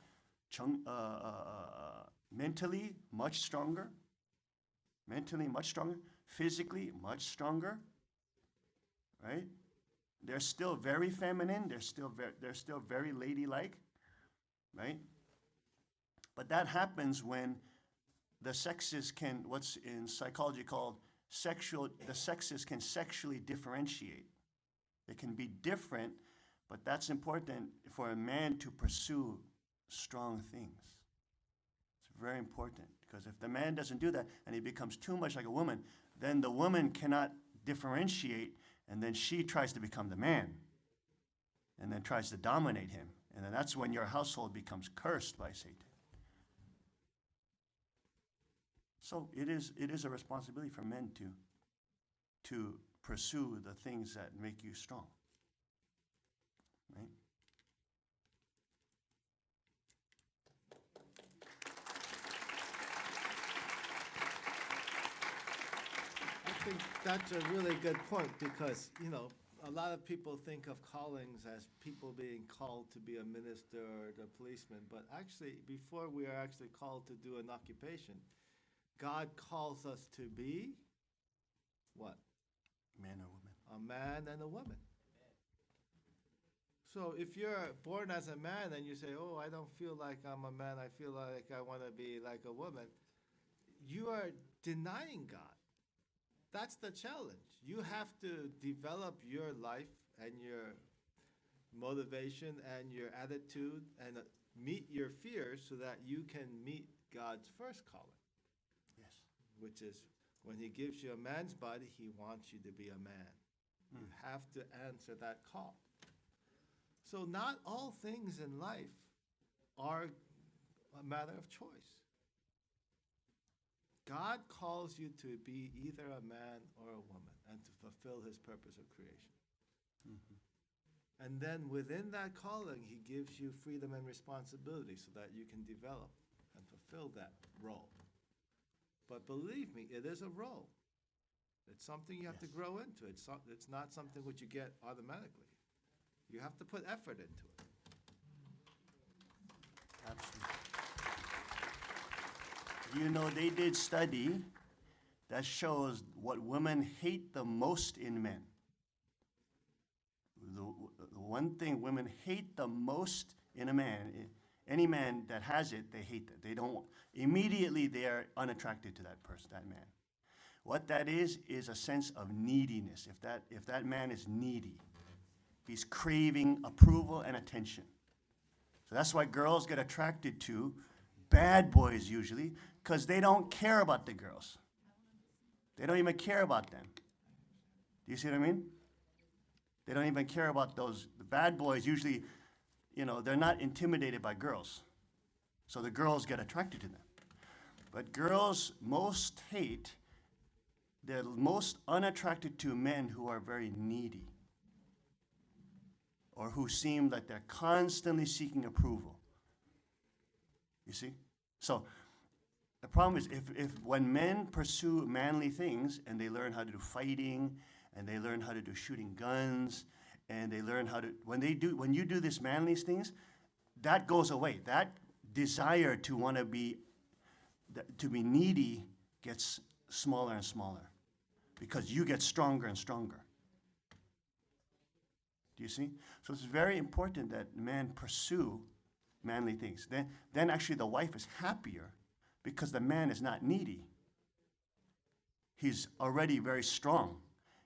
Mentally, much stronger. Mentally, much stronger. Physically, much stronger. Right? They're still very feminine. They're still very ladylike. Right? But that happens when the sexes can, what's in psychology called the sexes can sexually differentiate. They can be different, but that's important for a man to pursue strong things. It's very important, because if the man doesn't do that and he becomes too much like a woman, then the woman cannot differentiate, and then she tries to become the man and then tries to dominate him. And then that's when your household becomes cursed by Satan. So it is a responsibility for men to pursue the things that make you strong. Right? I think that's a really good point, because, a lot of people think of callings as people being called to be a minister or a policeman, but actually, before we are actually called to do an occupation, God calls us to be what? Man or woman. A man and a woman. So if you're born as a man and you say, oh, I don't feel like I'm a man, I feel like I want to be like a woman, you are denying God. That's the challenge. You have to develop your life and your motivation and your attitude and meet your fears so that you can meet God's first calling. Which is, when he gives you a man's body, he wants you to be a man. You have to answer that call. So not all things in life are a matter of choice. God calls you to be either a man or a woman and to fulfill his purpose of creation. And then within that calling, he gives you freedom and responsibility so that you can develop and fulfill that role. But believe me, it is a role. It's something you have to grow into. It's not something which you get automatically. You have to put effort into it. Absolutely. You know, they did study that shows what women hate the most in men. The one thing women hate the most in a man, any man that has it, they hate that. They don't, immediately they are unattracted to that person, that man. What that is a sense of neediness. If that man is needy, he's craving approval and attention. So that's why girls get attracted to bad boys usually, because they don't care about the girls. They don't even care about them. Do you see what I mean? They don't even care about those. The bad boys usually, you know, they're not intimidated by girls. So the girls get attracted to them. But girls most hate, they're most unattracted to men who are very needy or who seem like they're constantly seeking approval. You see? So the problem is if when men pursue manly things and they learn how to do fighting and they learn how to do shooting guns and they learn how to, when you do this manly things, that goes away. That desire to want to be needy gets smaller and smaller because you get stronger and stronger. Do you see? So it's very important that men pursue manly things. Then actually the wife is happier because the man is not needy. He's already very strong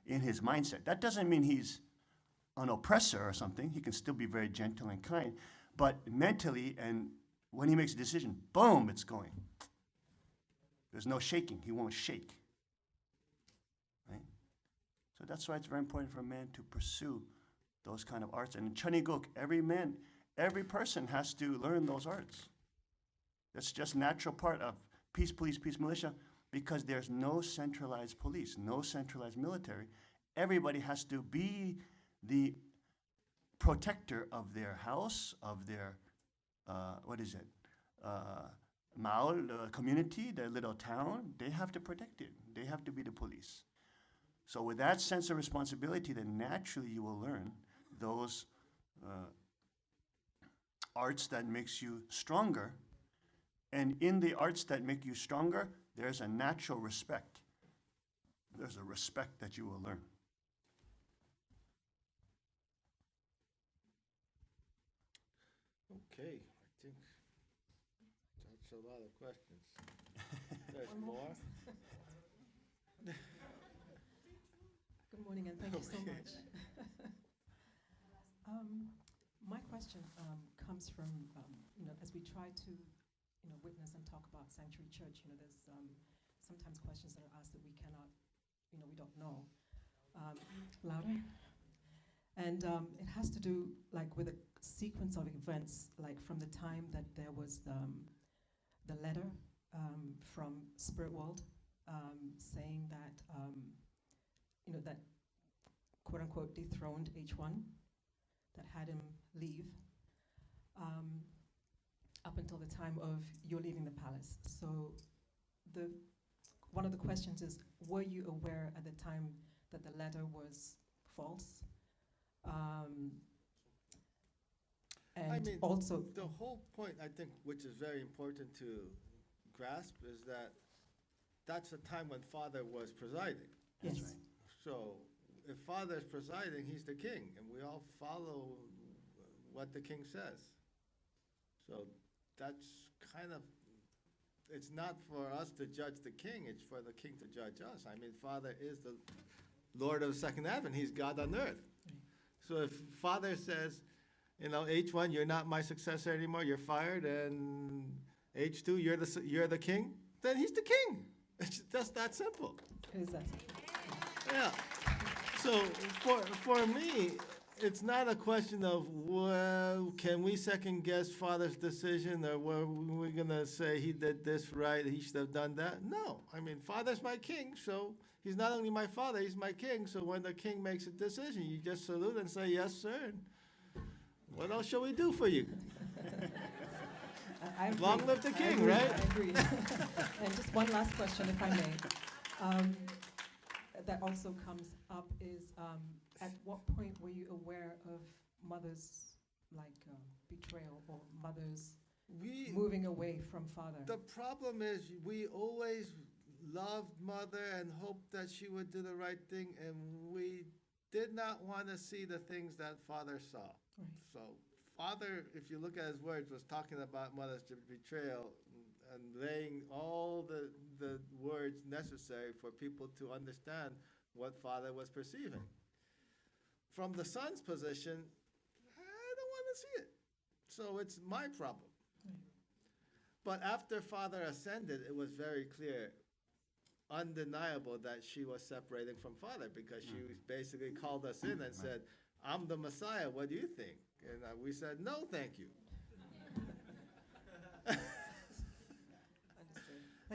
in his mindset. That doesn't mean he's an oppressor or something. He can still be very gentle and kind. But mentally, and when he makes a decision, boom, it's going. There's no shaking. He won't shake. Right? So that's why it's very important for a man to pursue those kind of arts. And in Choniguk, every person has to learn those arts. That's just natural part of peace police, peace militia, because there's no centralized police, no centralized military. Everybody has to be the protector of their house, of their, maul, the community, their little town. They have to protect it. They have to be the police. So with that sense of responsibility, then naturally you will learn those arts that makes you stronger. And in the arts that make you stronger, there's a natural respect. There's a respect that you will learn. Okay, I think that's a lot of questions. There's more? Good morning and thank you so much. My question comes from, as we try to, witness and talk about Sanctuary Church, there's sometimes questions that are asked that we cannot, we don't know. Louder? And it has to do with a sequence of events, from the time that there was the letter from Spirit World saying that, that quote unquote dethroned H1, that had him leave, up until the time of your leaving the palace. So one of the questions is, were you aware at the time that the letter was false? And also the whole point, I think, which is very important to grasp, is that that's the time when Father was presiding. Yes. Right. So if Father is presiding, he's the king, and we all follow what the king says. So that's kind of, it's not for us to judge the king, it's for the king to judge us. I mean, Father is the Lord of the second advent, he's God on earth. So if Father says, H1, you're not my successor anymore, you're fired, and H2, you're the king, then he's the king. It's just that simple. Exactly. Yeah. So for me, it's not a question of, well, can we second guess Father's decision, or were we gonna say he did this right, he should have done that? No, I mean, Father's my king, so he's not only my father, he's my king. So when the king makes a decision, you just salute and say, yes, sir. And what else shall we do for you? I agree. Long live the I king, agree, right? I agree. And just one last question, if I may. That also comes up is, at what point were you aware of mother's betrayal or mother's moving away from father? The problem is we always loved mother and hoped that she would do the right thing, and we did not want to see the things that father saw. Right. So father, if you look at his words, was talking about mother's betrayal and laying all the words necessary for people to understand what father was perceiving. From the son's position, I don't want to see it. So it's my problem. But after father ascended, it was very clear, undeniable, that she was separating from father, because she basically called us in and said, I'm the Messiah, what do you think? And we said, no, thank you.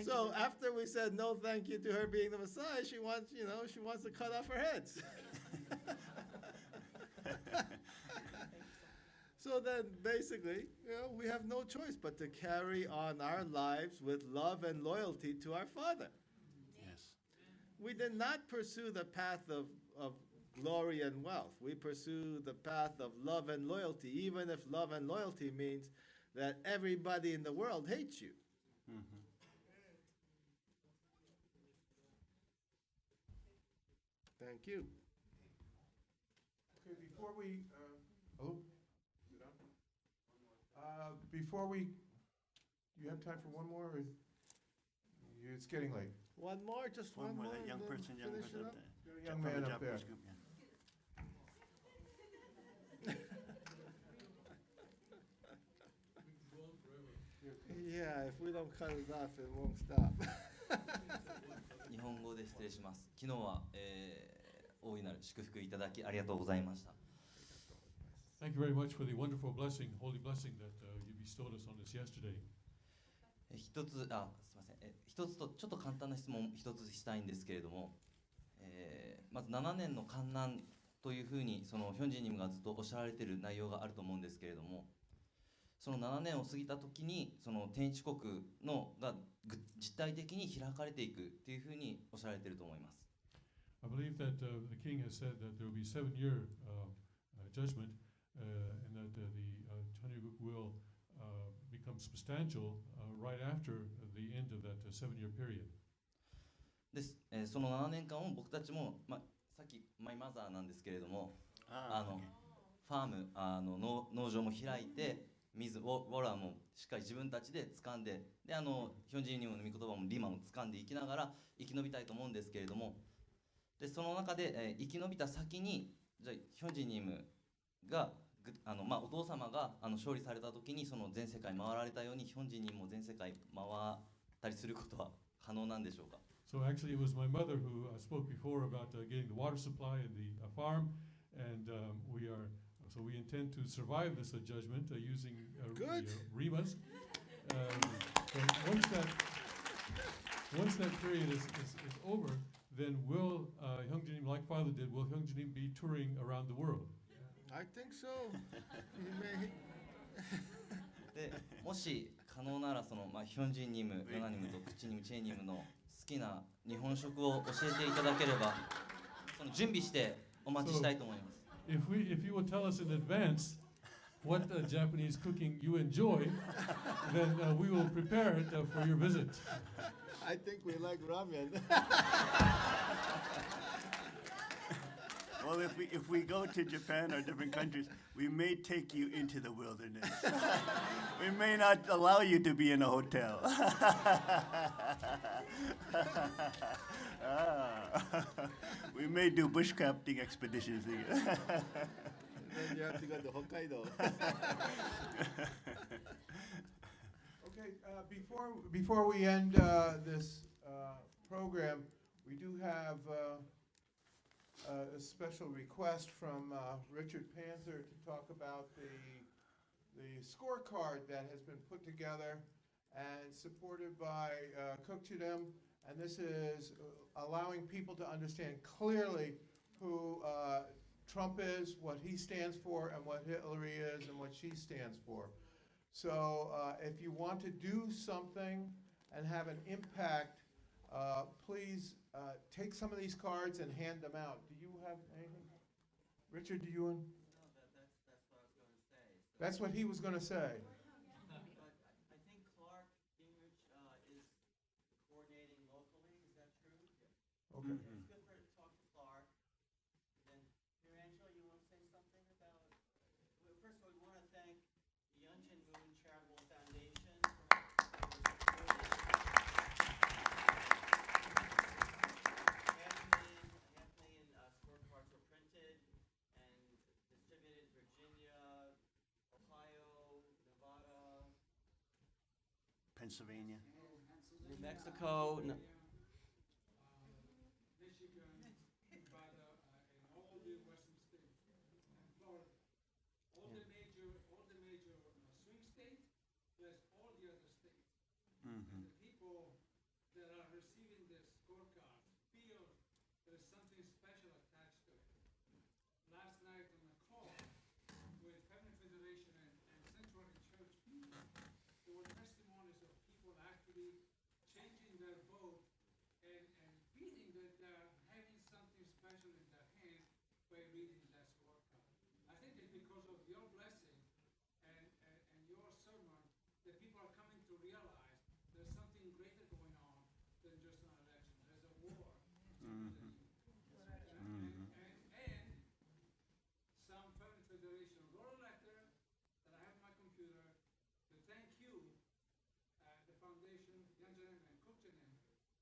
So after we said no thank you to her being the Messiah, she wants to cut off her heads. So then basically, we have no choice but to carry on our lives with love and loyalty to our Father. Yes. We did not pursue the path of glory and wealth. We pursue the path of love and loyalty, even if love and loyalty means that everybody in the world hates you. Mm-hmm. Thank you. Okay, before we, before we, you have time for one more? Or it's getting late. One more, just one more. That young and then person finish it up up. there. Young From the man up there. Japanese group, Yeah, if we don't cut it off, it won't stop. 日本語で失礼します。昨日は、大いなる祝福いただきありがとうございました。Thank you very much for the wonderful blessing, holy blessing that you bestowed us on us yesterday. すみません。一つとちょっと簡単な質問一つしたいんですけれども、まず7年の観難というふうにそのヒョンジンニムがずっとおっしゃられている内容があると思うんですけれども、その7年を過ぎた時にその天地国のが実体的に開かれていくっていうふうにおっしゃられていると思います。I believe that the king has said that there will be 7-year judgment, and that the Chanuguk will become substantial right after the end of that 7-year period. です。その7年間を僕たちも、さっきマイマザーなんですけれども、ファーム農場も開いて、水ウォラーもしっかり自分たちで掴んで、でヒョンジンニムの御言葉もリマも掴んでいきながら生き延びたいと思うんですけれども、でその中で、生き延びた先にじゃあヒョンジンニムがお父様が勝利された時にその全世界回られたようにヒョンジンニムも全世界回ったりすることは可能なんでしょうか。So actually, it was my mother who spoke before about getting the water supply in the farm, and we intend to survive this judgment using rimas. Once that period is over, then will Hyung-jinim, like Father did, will Hyung-jinim be touring around the world? I think so. でもし可能ならその、ヒョンジンニム、ヨナニムとクチニム、チェニムの好きな日本食を教えていただければ、その準備してお待ちしたいと思います。If you will tell us in advance what Japanese cooking you enjoy, then we will prepare it for your visit. I think we like ramen. Well, if we go to Japan or different countries, we may take you into the wilderness. We may not allow you to be in a hotel. We may do bushcrafting expeditions. Then you have to go to Hokkaido. Okay, before we end this program, we do have a special request from Richard Panzer to talk about the scorecard that has been put together and supported by Kook, and this is allowing people to understand clearly who Trump is, what he stands for, and what Hillary is, and what she stands for. So if you want to do something and have an impact, please take some of these cards and hand them out. Do you have anything? Richard, do you want? No, that's what I was going to say. So That's what he was going to say. but I think Clark Gingrich is coordinating locally. Is that true? Okay. It's good for to talk to Clark. Then, here, Angela, you want to say something about? Well, first of all, we want to thank the Yunjin Moon Charitable Foundation for scorecards were printed and distributed in Virginia, Ohio, Nevada, Pennsylvania. New Mexico. Michigan, Nevada, and all the western states, and Florida. All the major swing states, plus all the other states. And the people that are receiving the scorecards feel there's something special attached to it. Last night on a call with Family Federation and Sanctuary Church people, there were testimonies of people actually changing their vote and feeling that they're having something special in their hands by reading that scorecard. I think it's because of your blessing and your sermon that people are coming to realize there's something greater going on than just an election. There's a war. And some Family Federation wrote a letter that I have on my computer to thank you, the foundation, Yunjin and Kook,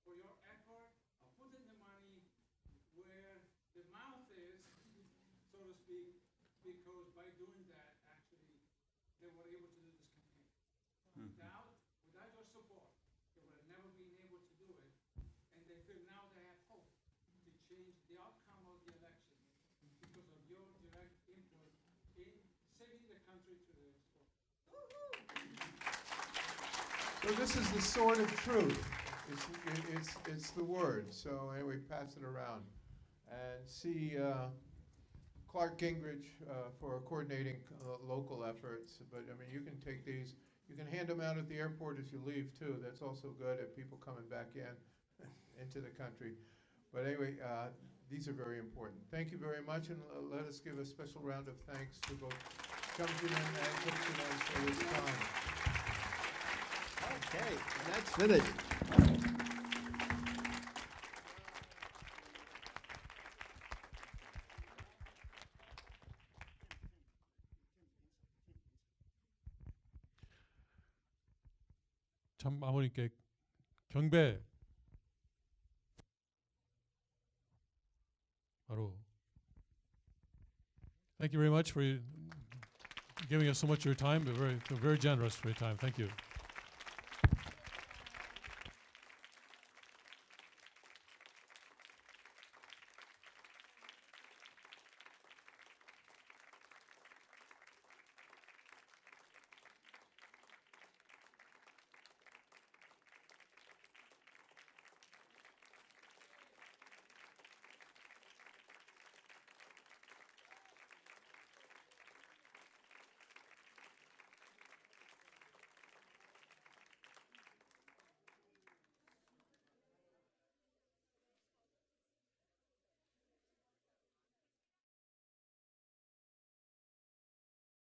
for your effort of putting the money where the mouth is, so to speak, because by doing that, actually, they were able to do this campaign. Without your support, they would have never been able to do it, and they feel now they have hope to change the outcome of the election because of your direct input in saving the country to the export. So this is the sword of truth. It's the word. So anyway, pass it around. And see Clark Gingrich for coordinating local efforts. But I mean, you can take these, you can hand them out at the airport as you leave too. That's also good if people coming back into the country. But anyway, these are very important. Thank you very much, and let us give a special round of thanks to both Hyung and Kook for this time. Okay, that's finished. 참 아버님께 경배 바로 Thank you very much for giving us so much of your time, but very generous for your time. Thank you.